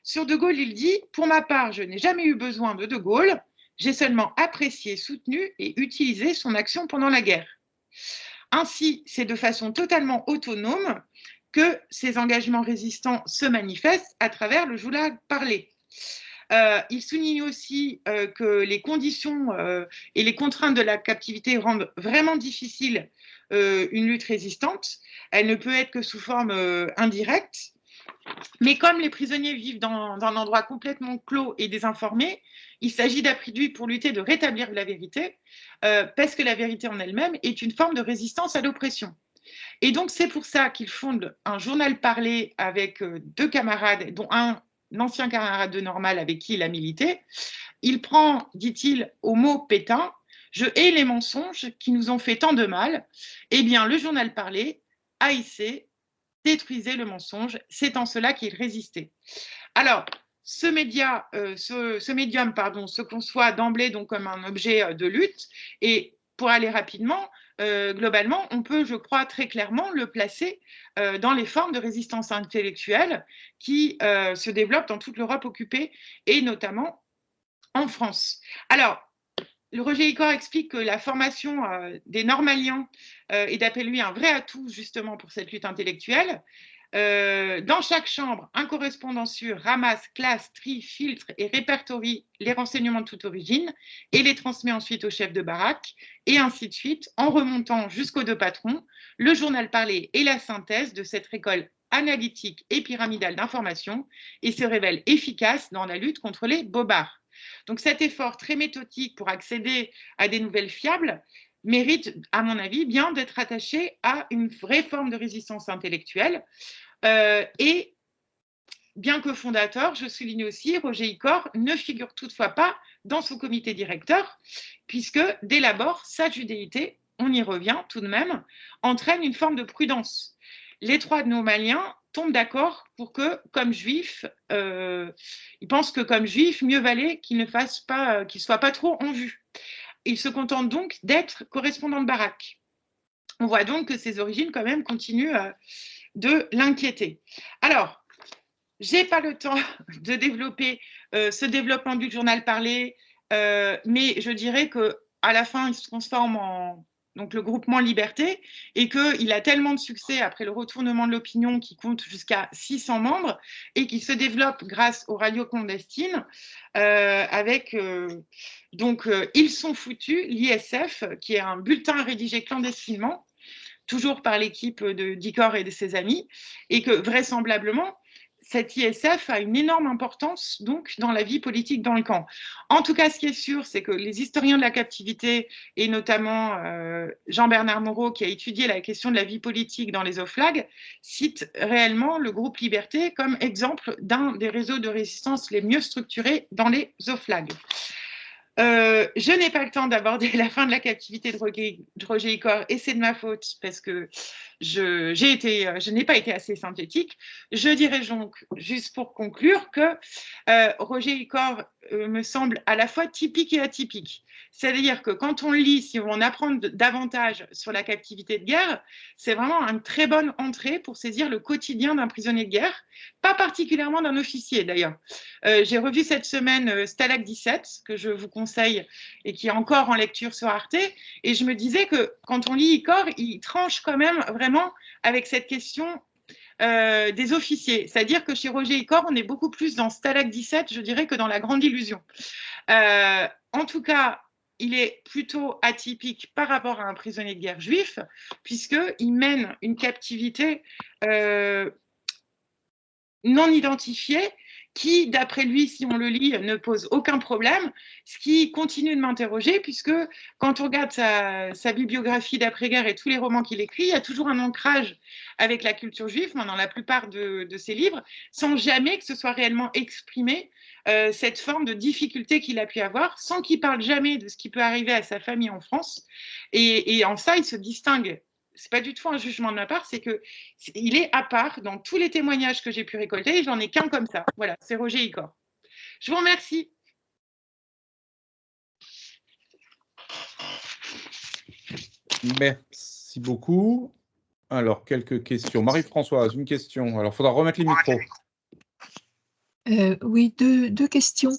Sur de Gaulle, il dit « Pour ma part, je n'ai jamais eu besoin de Gaulle, j'ai seulement apprécié, soutenu et utilisé son action pendant la guerre. » Ainsi, c'est de façon totalement autonome que ces engagements résistants se manifestent à travers le journal parlé. Il souligne aussi que les conditions et les contraintes de la captivité rendent vraiment difficile une lutte résistante. Elle ne peut être que sous forme indirecte. Mais comme les prisonniers vivent dans un endroit complètement clos et désinformé, il s'agit d'après lui pour lutter de rétablir la vérité, parce que la vérité en elle-même est une forme de résistance à l'oppression. Et donc c'est pour ça qu'il fonde un journal parlé avec deux camarades, dont un ancien camarade de Normal avec qui il a milité. Il prend, dit-il, au mot Pétain, « Je hais les mensonges qui nous ont fait tant de mal. » Eh bien, le journal parlé, haïssé, détruisait le mensonge. C'est en cela qu'il résistait. Alors, ce médium, se conçoit d'emblée donc comme un objet de lutte. Et pour aller rapidement, globalement, on peut, je crois, très clairement le placer dans les formes de résistance intellectuelle qui se développent dans toute l'Europe occupée et notamment en France. Alors, le Roger Icor explique que la formation des normaliens est d'après lui un vrai atout justement pour cette lutte intellectuelle. Dans chaque chambre, un correspondant sûr ramasse, classe, trie, filtre et répertorie les renseignements de toute origine et les transmet ensuite au chef de baraque et ainsi de suite, en remontant jusqu'aux deux patrons. Le journal parlé est la synthèse de cette récolte analytique et pyramidale d'informations et se révèle efficace dans la lutte contre les bobards. Donc cet effort très méthodique pour accéder à des nouvelles fiables mérite, à mon avis, bien d'être attaché à une vraie forme de résistance intellectuelle. Et bien que fondateur, je souligne aussi, Roger Icor ne figure toutefois pas dans son comité directeur, puisque dès l'abord, sa judéité, on y revient tout de même, entraîne une forme de prudence. Les trois normaliens tombent d'accord pour que, comme juifs, ils pensent que comme juifs, mieux valait qu'ils ne soient pas trop en vue. Ils se contentent donc d'être correspondants de baraque. On voit donc que ses origines, quand même, continuent de l'inquiéter. Alors, je n'ai pas le temps de développer ce développement du journal parlé, mais je dirais qu'à la fin, il se transforme en donc le groupement Liberté et qu'il a tellement de succès après le retournement de l'opinion qui compte jusqu'à 600 membres et qui se développe grâce aux radios clandestines avec donc Ils sont foutus, l'ISF, qui est un bulletin rédigé clandestinement, toujours par l'équipe d'Icor et de ses amis, et que vraisemblablement, cet ISF a une énorme importance donc dans la vie politique dans le camp. En tout cas, ce qui est sûr, c'est que les historiens de la captivité, et notamment Jean-Bernard Moreau, qui a étudié la question de la vie politique dans les OFLAG, citent réellement le groupe Liberté comme exemple d'un des réseaux de résistance les mieux structurés dans les OFLAG. Je n'ai pas le temps d'aborder la fin de la captivité de Roger Icor et c'est de ma faute parce que je n'ai pas été assez synthétique. Je dirais donc, juste pour conclure, que Roger Icor me semble à la fois typique et atypique. C'est-à-dire que quand on lit, si on apprend davantage sur la captivité de guerre, c'est vraiment une très bonne entrée pour saisir le quotidien d'un prisonnier de guerre, pas particulièrement d'un officier d'ailleurs. J'ai revu cette semaine Stalag 17, que je vous conseille et qui est encore en lecture sur Arte, et je me disais que quand on lit Icor, il tranche quand même vraiment avec cette question des officiers. C'est-à-dire que chez Roger Icor, on est beaucoup plus dans Stalag 17, je dirais, que dans La Grande Illusion. En tout cas, il est plutôt atypique par rapport à un prisonnier de guerre juif, puisqu'il mène une captivité non identifiée, qui, d'après lui, si on le lit, ne pose aucun problème, ce qui continue de m'interroger, puisque quand on regarde sa bibliographie d'après-guerre et tous les romans qu'il écrit, il y a toujours un ancrage avec la culture juive, dans la plupart de ses livres, sans jamais que ce soit réellement exprimé cette forme de difficulté qu'il a pu avoir, sans qu'il parle jamais de ce qui peut arriver à sa famille en France. Et en ça, il se distingue. C'est pas du tout un jugement de ma part, c'est qu'il est à part dans tous les témoignages que j'ai pu récolter, et j'en ai qu'un comme ça. Voilà, c'est Roger Icor. Je vous remercie. Merci beaucoup. Alors, quelques questions. Marie-Françoise, une question. Alors, il faudra remettre les micros. Oui, deux questions.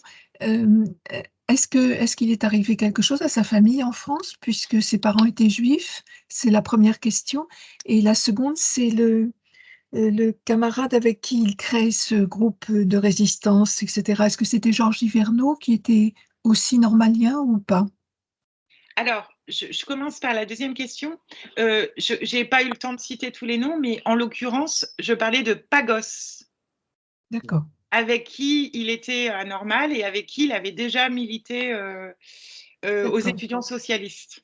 Est-ce qu'il est arrivé quelque chose à sa famille en France, puisque ses parents étaient juifs? C'est la première question. Et la seconde, c'est le camarade avec qui il crée ce groupe de résistance, etc. Est-ce que c'était Georges Hiverneau qui était aussi normalien ou pas? Alors, je commence par la deuxième question. Je n'ai pas eu le temps de citer tous les noms, mais en l'occurrence, je parlais de Pagos. D'accord. Avec qui il était anormal et avec qui il avait déjà milité aux étudiants socialistes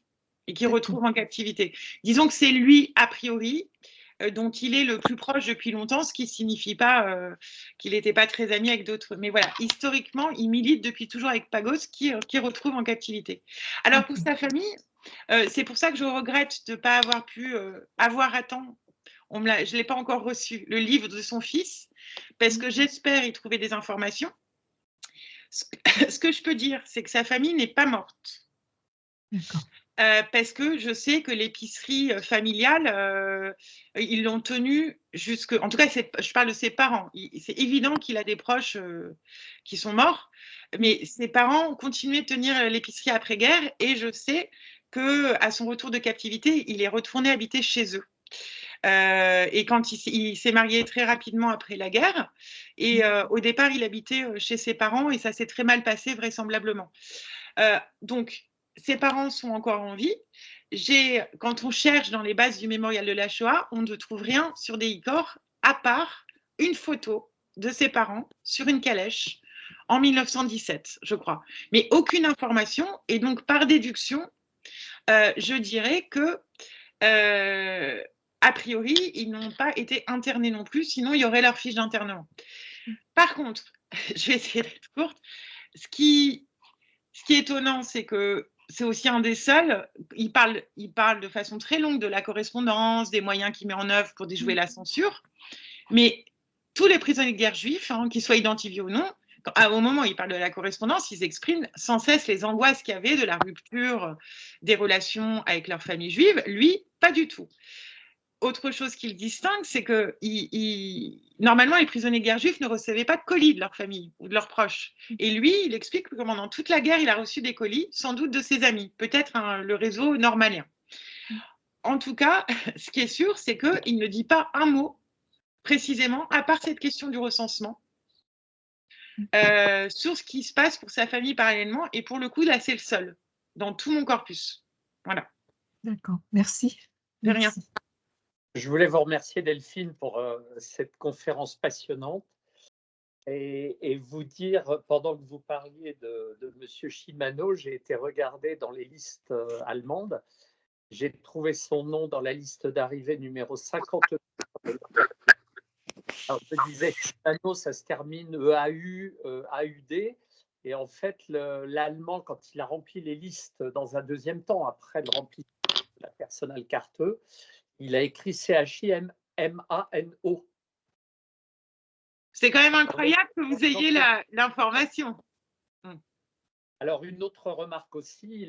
et qui retrouve en captivité. Disons que c'est lui, a priori, dont il est le plus proche depuis longtemps, ce qui ne signifie pas qu'il n'était pas très ami avec d'autres. Mais voilà, historiquement, il milite depuis toujours avec Pagos, qui retrouve en captivité. Alors, pour sa famille, c'est pour ça que je regrette de ne pas avoir pu avoir à temps. je ne l'ai pas encore reçu, le livre de son fils, parce que j'espère y trouver des informations. Ce que je peux dire, c'est que sa famille n'est pas morte. D'accord. Parce que je sais que l'épicerie familiale, ils l'ont tenue jusque. En tout cas, je parle de ses parents. C'est évident qu'il a des proches qui sont morts, mais ses parents ont continué de tenir l'épicerie après-guerre et je sais qu'à son retour de captivité, il est retourné habiter chez eux. Et quand il s'est marié très rapidement après la guerre, et au départ, il habitait chez ses parents et ça s'est très mal passé vraisemblablement. Donc, ses parents sont encore en vie. Quand on cherche dans les bases du mémorial de la Shoah, on ne trouve rien sur des Igor à part une photo de ses parents sur une calèche en 1917, je crois. Mais aucune information. Et donc, par déduction, je dirais que, a priori, ils n'ont pas été internés non plus, sinon il y aurait leur fiche d'internement. Par contre, je vais essayer d'être courte. Ce qui est étonnant, c'est que c'est aussi un des seuls. Il parle de façon très longue de la correspondance, des moyens qu'il met en œuvre pour déjouer la censure. Mais tous les prisonniers de guerre juifs, qu'ils soient identifiés ou non, au moment où ils parlent de la correspondance, ils expriment sans cesse les angoisses qu'il y avait de la rupture des relations avec leur famille juive. Lui, pas du tout. Autre chose qu'il distingue, c'est que normalement, les prisonniers de guerre juifs ne recevaient pas de colis de leur famille ou de leurs proches. Et lui, il explique que pendant toute la guerre, il a reçu des colis, sans doute de ses amis, peut-être le réseau normalien. En tout cas, ce qui est sûr, c'est qu'il ne dit pas un mot précisément, à part cette question du recensement, sur ce qui se passe pour sa famille parallèlement. Et pour le coup, là, c'est le seul dans tout mon corpus. Voilà. D'accord, merci. De rien. Merci. Je voulais vous remercier, Delphine, pour cette conférence passionnante et vous dire, pendant que vous parliez de M. Chimano, j'ai été regarder dans les listes allemandes. J'ai trouvé son nom dans la liste d'arrivée numéro 50. Alors, je disais, Chimano, ça se termine EAU, AUD. Et en fait, l'allemand, quand il a rempli les listes dans un deuxième temps, après le remplissage de la Personalkarte, il a écrit CHIMANO. C'est quand même incroyable que vous ayez l'information. Alors, une autre remarque aussi,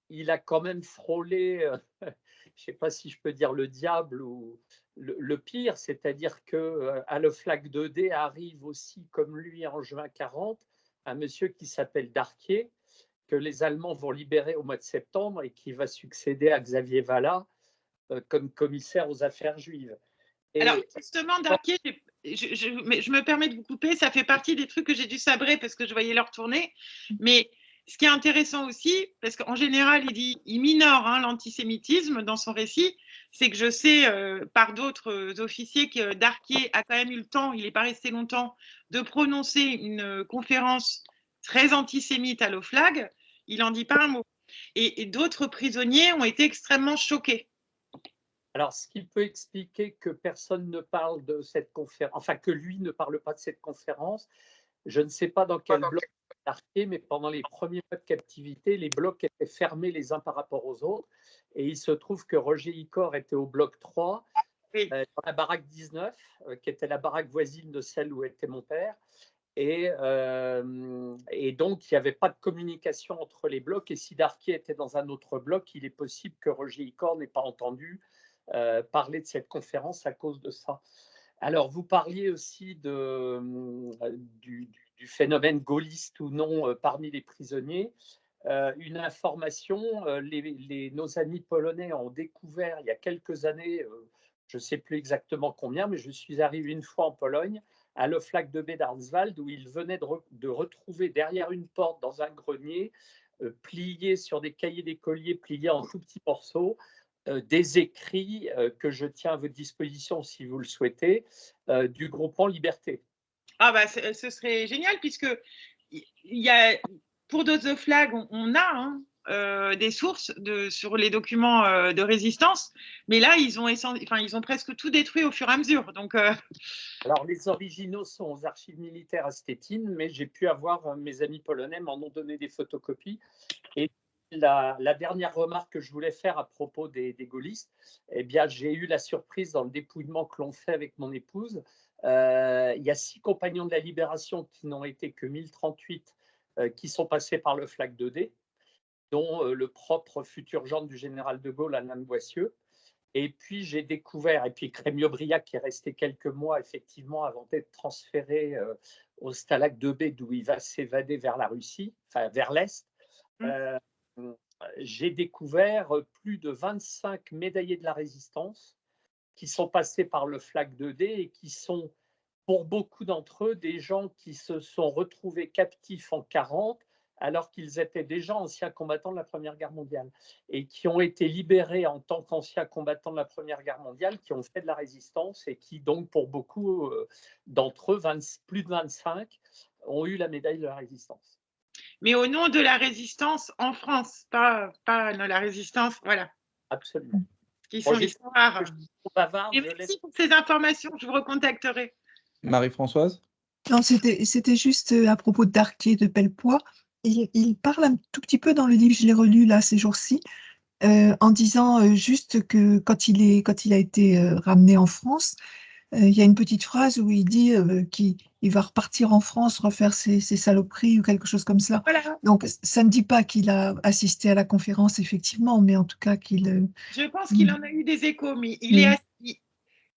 il a quand même frôlé, je ne sais pas si je peux dire le diable ou le pire, c'est-à-dire qu'à l'Oflag 2D arrive aussi, comme lui, en juin 40, un monsieur qui s'appelle Darquier, que les Allemands vont libérer au mois de septembre et qui va succéder à Xavier Vallat comme commissaire aux affaires juives. Et alors, justement, Darquier, je me permets de vous couper, ça fait partie des trucs que j'ai dû sabrer parce que je voyais leur tourner. Mais ce qui est intéressant aussi, parce qu'en général, il minore l'antisémitisme dans son récit, c'est que je sais par d'autres officiers que Darquier a quand même eu le temps, il n'est pas resté longtemps, de prononcer une conférence très antisémite à l'Oflag. Il n'en dit pas un mot. Et d'autres prisonniers ont été extrêmement choqués. Alors, ce qui peut expliquer que personne ne parle de cette conférence, enfin que lui ne parle pas de cette conférence, je ne sais pas dans quel bloc il est marqué, mais pendant les premiers mois de captivité, les blocs étaient fermés les uns par rapport aux autres. Et il se trouve que Roger Icor était au bloc 3, oui. Dans la baraque 19, qui était la baraque voisine de celle où était mon père. Et donc, il n'y avait pas de communication entre les blocs. Et si Darquier était dans un autre bloc, il est possible que Roger Icor n'ait pas entendu parler de cette conférence à cause de ça. Alors, vous parliez aussi du phénomène gaulliste ou non parmi les prisonniers. Une information, nos amis polonais ont découvert il y a quelques années, je ne sais plus exactement combien, mais je suis arrivé une fois en Pologne, à l'Oflag de Bedarnswald, où ils venaient de retrouver derrière une porte dans un grenier, pliés sur des cahiers d'écoliers, pliés en tout petits morceaux, des écrits que je tiens à votre disposition si vous le souhaitez, du groupement Liberté. Ah bah ce serait génial puisque il y a, pour d'autres flags, on a des sources sur les documents de résistance, mais là ils ont presque tout détruit au fur et à mesure. Donc, Alors les originaux sont aux archives militaires à Stettin, mais j'ai pu avoir mes amis polonais m'en ont donné des photocopies. Et la dernière remarque que je voulais faire à propos des gaullistes, eh bien, j'ai eu la surprise dans le dépouillement que l'on fait avec mon épouse. Il y a 6 compagnons de la Libération qui n'ont été que 1038 qui sont passés par le FLAC 2D, dont le propre futur gendre du général de Gaulle, Alain de Boissieu. Et puis, j'ai découvert, et puis Crémieux-Briac qui est resté quelques mois, effectivement, avant d'être transféré au Stalag 2B, d'où il va s'évader vers la Russie, enfin vers l'Est. J'ai découvert plus de 25 médaillés de la Résistance qui sont passés par le FLAC 2D et qui sont, pour beaucoup d'entre eux, des gens qui se sont retrouvés captifs en 40 alors qu'ils étaient déjà anciens combattants de la Première Guerre mondiale et qui ont été libérés en tant qu'anciens combattants de la Première Guerre mondiale, qui ont fait de la résistance et qui, donc, pour beaucoup d'entre eux, plus de 25, ont eu la médaille de la Résistance. Mais au nom de la résistance en France, pas de la résistance, voilà. Absolument. Qui sont l'histoire. Bavard, merci pour ces informations, je vous recontacterai. Marie-Françoise? Non, c'était juste à propos de Darquier de Pellepoix. Il parle un tout petit peu dans le livre, je l'ai relu là ces jours-ci, en disant juste que quand il a été ramené en France, il y a une petite phrase où il dit qu'il va repartir en France, refaire ses saloperies ou quelque chose comme ça. Voilà. Donc, ça ne dit pas qu'il a assisté à la conférence, effectivement, mais en tout cas qu'il... Je pense qu'il en a eu des échos, mais il est assis.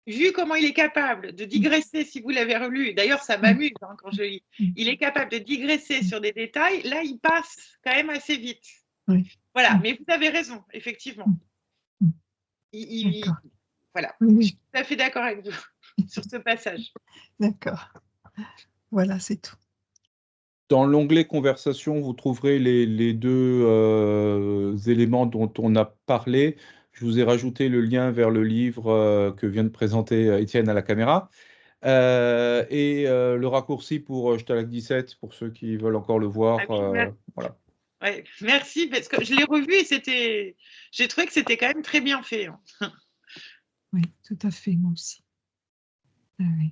Vu comment il est capable de digresser, si vous l'avez relu, d'ailleurs ça m'amuse quand je lis, il est capable de digresser sur des détails, là il passe quand même assez vite. Oui. Voilà, mais vous avez raison, effectivement. Voilà, je suis tout à fait d'accord avec vous sur ce passage. D'accord. Voilà, c'est tout. Dans l'onglet conversation, vous trouverez les deux éléments dont on a parlé. Je vous ai rajouté le lien vers le livre que vient de présenter Étienne à la caméra. Et le raccourci pour Stalag 17, pour ceux qui veulent encore le voir. Voilà. Ouais, merci, parce que je l'ai revu et j'ai trouvé que c'était quand même très bien fait. Oui, tout à fait, moi aussi. Ah, oui.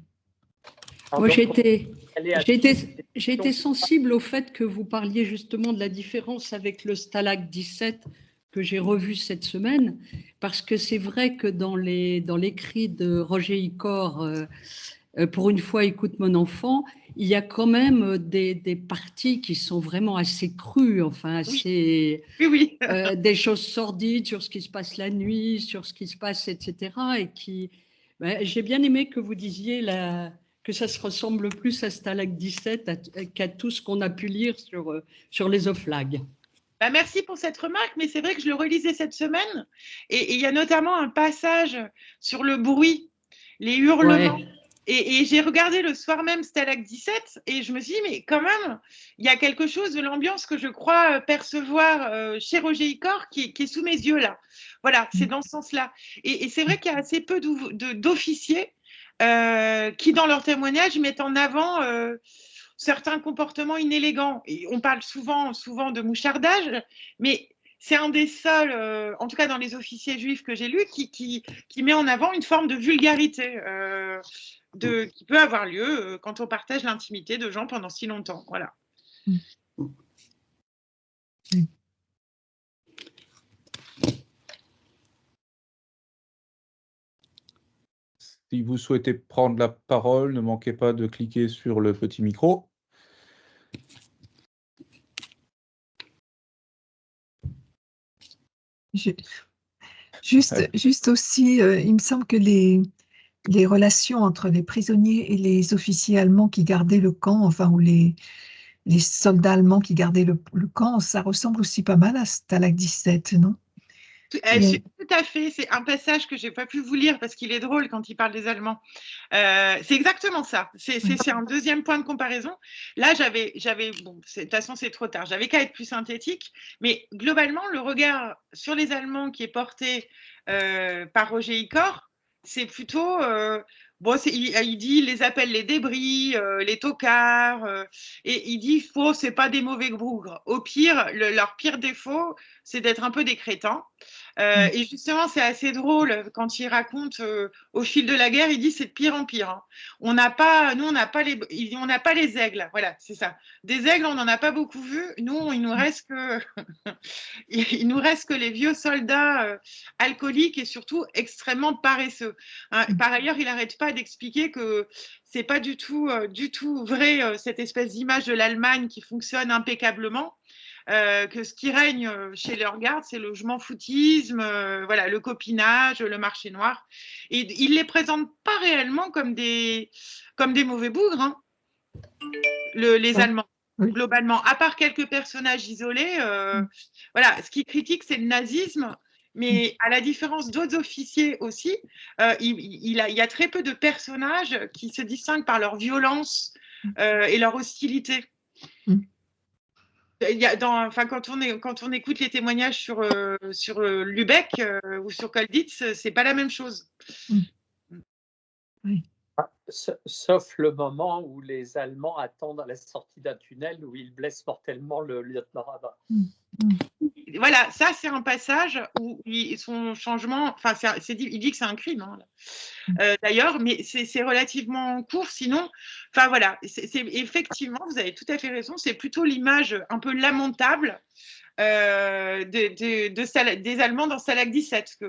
Moi, j'ai été sensible au fait que vous parliez justement de la différence avec le Stalag 17 que j'ai revu cette semaine, parce que c'est vrai que dans l'écrit de Roger Icor, pour une fois, écoute mon enfant, il y a quand même des parties qui sont vraiment assez crues, enfin assez, oui. Des choses sordides sur ce qui se passe la nuit, sur ce qui se passe, etc. Et qui, j'ai bien aimé que vous disiez que ça se ressemble plus à Stalag 17 qu'à tout ce qu'on a pu lire sur les OFLAG. Merci pour cette remarque, mais c'est vrai que je le relisais cette semaine et il y a notamment un passage sur le bruit, les hurlements. Ouais. Et j'ai regardé le soir même Stalag 17 et je me suis dit, mais quand même, il y a quelque chose de l'ambiance que je crois percevoir chez Roger Icor qui est sous mes yeux là. Voilà, c'est dans ce sens-là. Et c'est vrai qu'il y a assez peu d'officiers qui, dans leur témoignage, mettent en avant certains comportements inélégants. Et on parle souvent de mouchardage, mais c'est un des seuls, en tout cas dans les officiers juifs que j'ai lus, qui met en avant une forme de vulgarité qui peut avoir lieu quand on partage l'intimité de gens pendant si longtemps. Voilà. Si vous souhaitez prendre la parole, ne manquez pas de cliquer sur le petit micro. Juste aussi, il me semble que les relations entre les prisonniers et les officiers allemands qui gardaient le camp, enfin, ou les soldats allemands qui gardaient le camp, ça ressemble aussi pas mal à Stalag 17, non? Tout à fait, c'est un passage que je n'ai pas pu vous lire parce qu'il est drôle quand il parle des Allemands. C'est exactement ça, c'est un deuxième point de comparaison. Là, bon, de toute façon c'est trop tard, j'avais qu'à être plus synthétique, mais globalement, le regard sur les Allemands qui est porté par Roger Icor, c'est plutôt... bon, il dit, il les appelle les débris, les tocards, et il dit, c'est pas des mauvais bougres. Au pire, leur pire défaut, c'est d'être un peu des crétins. Et justement, c'est assez drôle quand il raconte au fil de la guerre, il dit c'est de pire en pire. Hein. On n'a pas, nous, on n'a pas les aigles. Voilà, c'est ça. Des aigles, on n'en a pas beaucoup vu. Nous, il nous reste que, il nous reste que les vieux soldats alcooliques et surtout extrêmement paresseux. Hein. Par ailleurs, il n'arrête pas d'expliquer que c'est pas du tout vrai cette espèce d'image de l'Allemagne qui fonctionne impeccablement. Que ce qui règne chez leurs gardes, c'est le je m'en foutisme, voilà, le copinage, le marché noir. Et ils ne les présentent pas réellement comme des mauvais bougres, hein, les Allemands, globalement. À part quelques personnages isolés, voilà, ce qu'ils critiquent, c'est le nazisme. Mais à la différence d'autres officiers aussi, il y a très peu de personnages qui se distinguent par leur violence et leur hostilité. Quand on écoute les témoignages sur Lübeck ou sur Colditz, c'est pas la même chose. Oui. Sauf le moment où les Allemands attendent à la sortie d'un tunnel où ils blessent mortellement le lieutenant Rabat. Voilà, ça c'est un passage où son changement, il dit que c'est un crime, hein, d'ailleurs, mais c'est relativement court, sinon, voilà, c'est effectivement, vous avez tout à fait raison, c'est plutôt l'image un peu lamentable des Allemands dans Stalag 17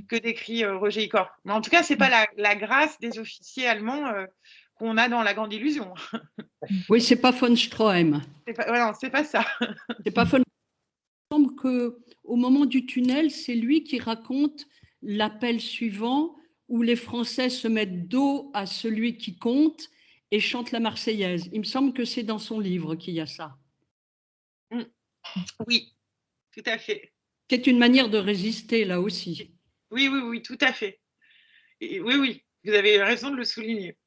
que décrit Roger Icor. Mais en tout cas, c'est pas la grâce des officiers allemands qu'on a dans La Grande Illusion. Oui, c'est pas von Stroheim. Non, c'est pas ça. C'est pas von. Il semble qu'au moment du tunnel, c'est lui qui raconte l'appel suivant où les Français se mettent dos à celui qui compte et chantent la Marseillaise. Il me semble que c'est dans son livre qu'il y a ça. Oui, tout à fait. C'est une manière de résister, là aussi. Oui, tout à fait. Et oui, vous avez raison de le souligner.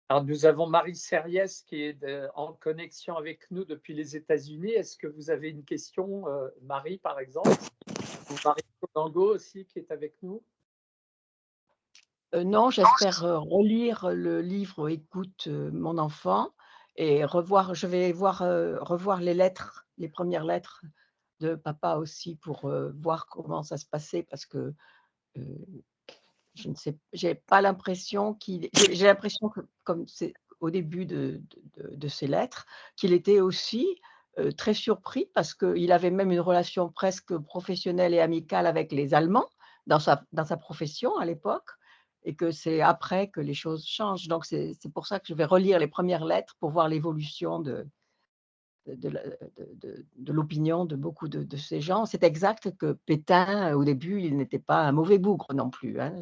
Alors, nous avons Marie Serriès qui est en connexion avec nous depuis les États-Unis. Est-ce que vous avez une question, Marie, par exemple, ou Marie Conango aussi qui est avec nous? Non, j'espère relire le livre Écoute mon enfant et je vais revoir les lettres, les premières lettres de papa aussi pour voir comment ça se passait parce que je ne sais, j'ai pas l'impression j'ai l'impression que comme c'est au début de ces lettres, qu'il était aussi très surpris parce qu'il avait même une relation presque professionnelle et amicale avec les Allemands dans sa profession à l'époque et que c'est après que les choses changent. Donc c'est pour ça que je vais relire les premières lettres pour voir l'évolution de l'opinion de beaucoup de ces gens. C'est exact que Pétain, au début, il n'était pas un mauvais bougre non plus. Hein.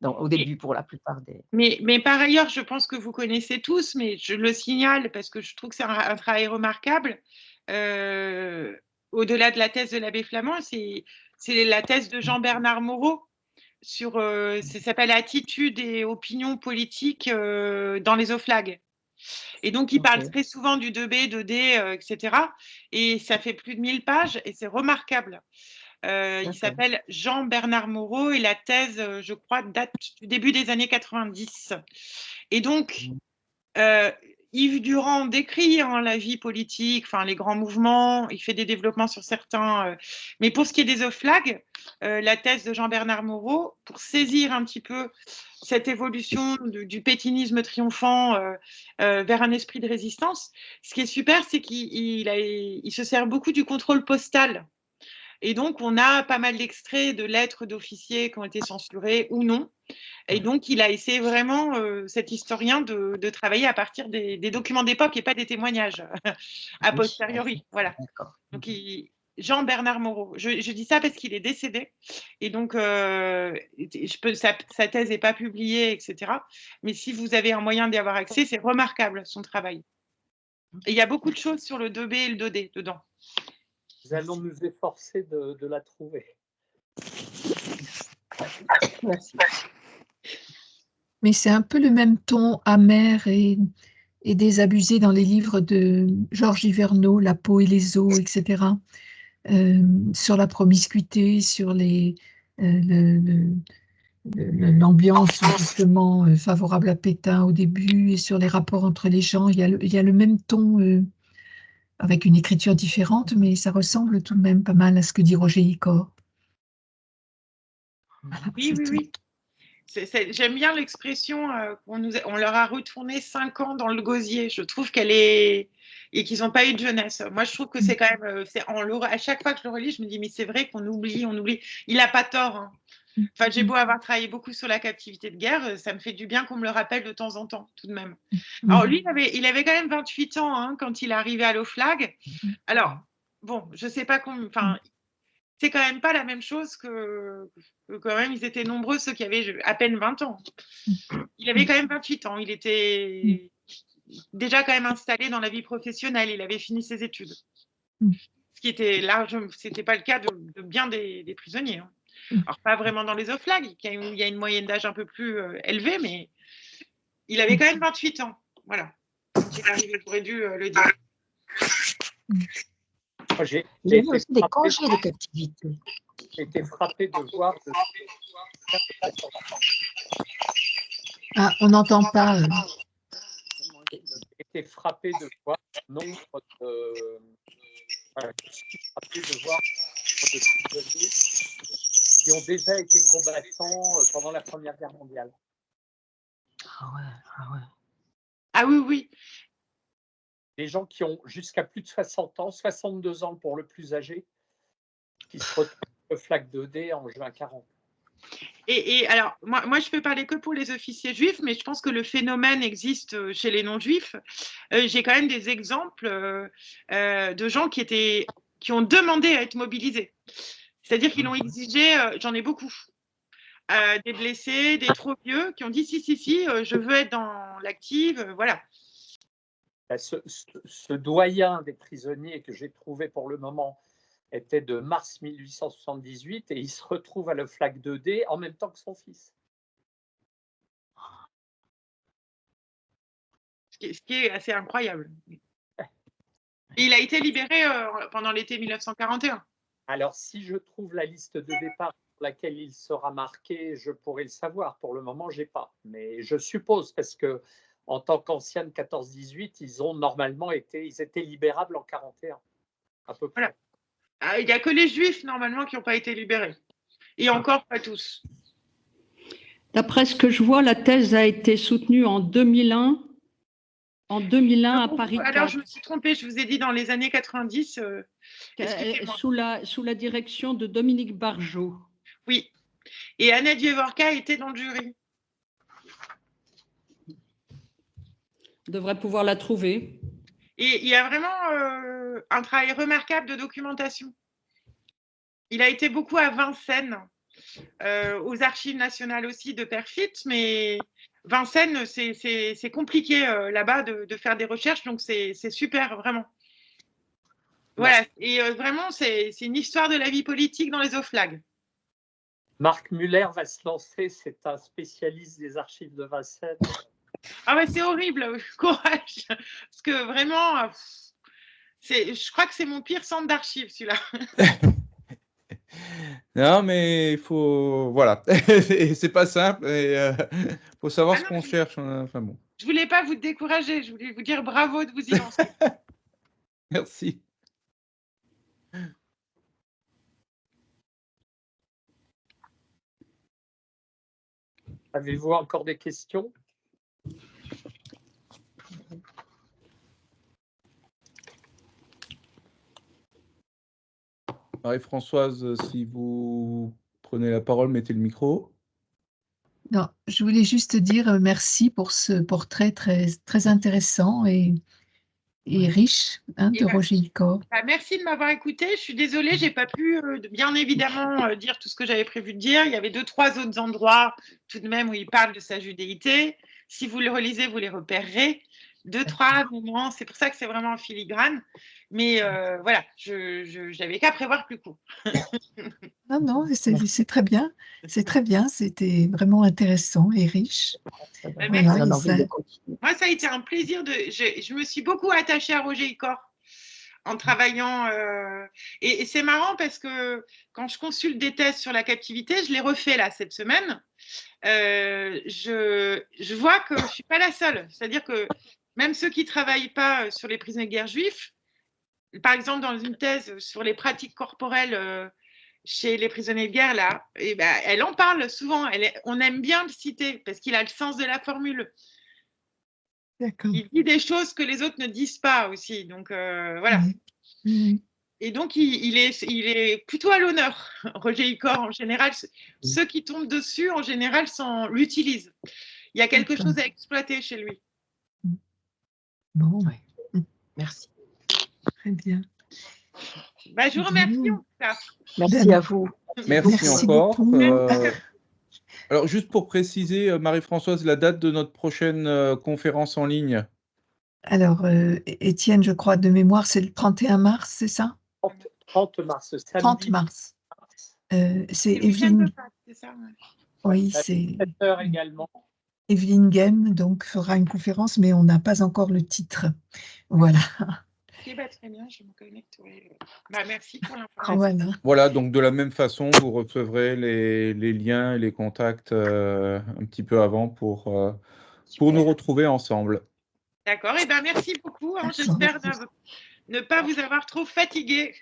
Au début, pour la plupart des… Mais par ailleurs, je pense que vous connaissez tous, mais je le signale parce que je trouve que c'est un travail remarquable. Au-delà de la thèse de l'abbé Flamand, c'est la thèse de Jean-Bernard Moreau sur, ça s'appelle « Attitude et opinion politique dans les OFLAG ». Et donc, il parle très souvent du 2B, 2D, etc. Et ça fait plus de 1000 pages et c'est remarquable. Il s'appelle Jean-Bernard Moreau et la thèse, je crois, date du début des années 90. Et donc, Yves Durand décrit la vie politique, les grands mouvements, il fait des développements sur certains. Mais pour ce qui est des OFLAG, la thèse de Jean-Bernard Moreau, pour saisir un petit peu cette évolution du pétinisme triomphant vers un esprit de résistance, ce qui est super, c'est qu'il se sert beaucoup du contrôle postal. Et donc, on a pas mal d'extraits de lettres d'officiers qui ont été censurés ou non. Et donc, il a essayé vraiment, cet historien, de travailler à partir des documents d'époque et pas des témoignages a posteriori. Voilà. Donc, Jean-Bernard Moreau. Je dis ça parce qu'il est décédé. Et donc, sa thèse n'est pas publiée, etc. Mais si vous avez un moyen d'y avoir accès, c'est remarquable, son travail. Et il y a beaucoup de choses sur le 2B et le 2D dedans. Nous allons nous efforcer de la trouver. Merci. Mais c'est un peu le même ton amer et désabusé dans les livres de Georges Hyvernaud, La peau et les os, etc. Sur la promiscuité, sur l'ambiance justement favorable à Pétain au début et sur les rapports entre les gens. Il y a le même ton avec une écriture différente, mais ça ressemble tout de même pas mal à ce que dit Roger Icor. Voilà, Oui, oui, oui. J'aime bien l'expression on leur a retourné 5 ans dans le gosier. Je trouve qu'elle est... et qu'ils n'ont pas eu de jeunesse. Moi, je trouve que c'est quand même... à chaque fois que je le relis, je me dis, mais c'est vrai qu'on oublie, on oublie. Il n'a pas tort. Hein. Enfin, j'ai beau avoir travaillé beaucoup sur la captivité de guerre, ça me fait du bien qu'on me le rappelle de temps en temps, tout de même. Alors, lui, il avait quand même 28 ans hein, quand il est arrivé à l'OFLAG. Alors, bon, je ne sais pas combien... Enfin, c'est quand même pas la même chose que quand même, ils étaient nombreux, ceux qui avaient à peine 20 ans. Il avait quand même 28 ans. Il était déjà quand même installé dans la vie professionnelle. Il avait fini ses études. Ce qui était large, c'était pas le cas de bien des prisonniers. Hein. Alors, pas vraiment dans les OFLAG, il y a une moyenne d'âge un peu plus élevée, mais il avait quand même 28 ans. Voilà. Quand il arrive, j'aurais dû le dire. Il y a aussi des congés de captivité. J'ai été frappé de voir. Ah, on n'entend pas. J'ai été frappé de voir le nombre de. Je suis frappé de voir de prisonniers qui ont déjà été combattants pendant la Première Guerre mondiale. Ah ouais, ah ouais. Ah oui, oui. Des gens qui ont jusqu'à plus de 60 ans, 62 ans pour le plus âgé, qui se retrouvent le FLAG 2D en juin 40. Et alors, moi, je peux parler que pour les officiers juifs, mais je pense que le phénomène existe chez les non-juifs. J'ai quand même des exemples de gens qui ont demandé à être mobilisés. C'est-à-dire qu'ils l'ont exigé, j'en ai beaucoup. Des blessés, des trop vieux, qui ont dit si, je veux être dans l'active, voilà. Ce doyen des prisonniers que j'ai trouvé pour le moment était de mars 1878 et il se retrouve à l'OFLAG 2D en même temps que son fils. Ce qui est assez incroyable. Et il a été libéré pendant l'été 1941. Alors, si je trouve la liste de départ sur laquelle il sera marqué, je pourrais le savoir. Pour le moment, je n'ai pas. Mais je suppose, parce que en tant qu'ancien de 14-18, ils étaient libérables en 41, à peu près. Voilà. Il n'y a que les Juifs, normalement, qui n'ont pas été libérés. Et encore pas tous. D'après ce que je vois, la thèse a été soutenue en 2001. En 2001 à Paris 4. Alors, je me suis trompée, je vous ai dit dans les années 90. Sous la direction de Dominique Barjot. Oui. Et Anna Dievorka était dans le jury. On devrait pouvoir la trouver. Et il y a vraiment un travail remarquable de documentation. Il a été beaucoup à Vincennes, aux archives nationales aussi de Perfit, mais Vincennes, c'est compliqué là-bas de faire des recherches, donc c'est super, vraiment. Voilà, et vraiment, c'est une histoire de la vie politique dans les OFLAG. Marc Muller va se lancer, c'est un spécialiste des archives de Vincennes. Ah ouais, c'est horrible, courage, parce que vraiment, je crois que c'est mon pire centre d'archives, celui-là. Non, mais il faut, voilà, c'est pas simple, et faut savoir ce qu'on cherche. Enfin bon. Je voulais pas vous décourager, je voulais vous dire bravo de vous y lancer. Merci. Avez-vous encore des questions? Marie-Françoise, si vous prenez la parole, mettez le micro. Non, je voulais juste dire merci pour ce portrait très, très intéressant et riche de Roger Icor. Merci de m'avoir écouté. Je suis désolée, je n'ai pas pu bien évidemment dire tout ce que j'avais prévu de dire. Il y avait 2-3 autres endroits tout de même où il parle de sa judéité. Si vous le relisez, vous les repérerez. 2-3 moments, c'est pour ça que c'est vraiment en filigrane. Mais voilà, je n'avais qu'à prévoir plus court. Non, c'est très bien. C'est très bien. C'était vraiment intéressant et riche. Voilà, moi, ça a été un plaisir. Je me suis beaucoup attachée à Roger Icor. en travaillant. Et c'est marrant parce que quand je consulte des thèses sur la captivité, je les refais là cette semaine. Je vois que je ne suis pas la seule. C'est-à-dire que même ceux qui ne travaillent pas sur les prisonniers de guerre juifs, par exemple dans une thèse sur les pratiques corporelles chez les prisonniers de guerre, là, et ben, elle en parle souvent. On aime bien le citer parce qu'il a le sens de la formule. Il dit des choses que les autres ne disent pas aussi. Donc, voilà. Oui. Et donc, il est plutôt à l'honneur, Roger Icor, en général. Ceux qui tombent dessus, en général, l'utilisent. Il y a quelque chose à exploiter chez lui. Bon. Ouais. Merci. Très bien. Bah, je vous remercie en tout cas. Merci à vous. Merci encore. Beaucoup. Alors, juste pour préciser, Marie-Françoise, la date de notre prochaine conférence en ligne. Alors, Étienne, je crois, de mémoire, c'est le 31 mars, c'est ça? 30 mars, samedi. 30 mars. C'est le week-end Evelyne. de Pâques, c'est ça, ouais. Oui, c'est 7 heures également. Evelyne Game, donc, fera une conférence, mais on n'a pas encore le titre. Voilà. Ok, bah, très bien, je me connecterai. Bah, merci pour l'information. Voilà. Voilà, donc de la même façon, vous recevrez les liens et les contacts un petit peu avant pour nous retrouver ensemble. D'accord, et ben merci beaucoup. Hein. J'espère ne pas vous avoir trop fatigué.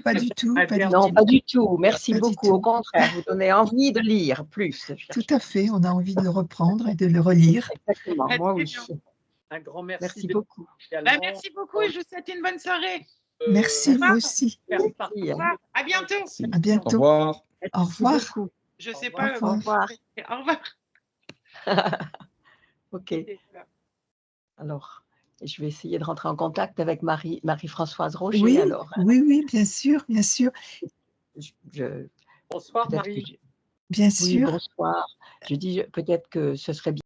Pas du tout. Non, pas du tout. Merci Pas du beaucoup. tout. Au contraire, vous donnez envie de lire plus. Tout à fait, on a envie de le reprendre et de le relire. Exactement, moi Très oui. bien. Un grand merci. Merci beaucoup. Bah, merci beaucoup et je vous souhaite une bonne soirée. Merci, vous aussi. Merci. Au revoir. À bientôt. À bientôt. Au revoir. Au revoir. Beaucoup. Je sais Au pas. revoir. Au revoir. Au revoir. Ok. Alors, je vais essayer de rentrer en contact avec Marie-Françoise Rocher. Oui, alors. oui, bien sûr, bien sûr. Bonsoir peut-être Marie. Bien Oui, sûr. bonsoir. Je dis peut-être que ce serait bien.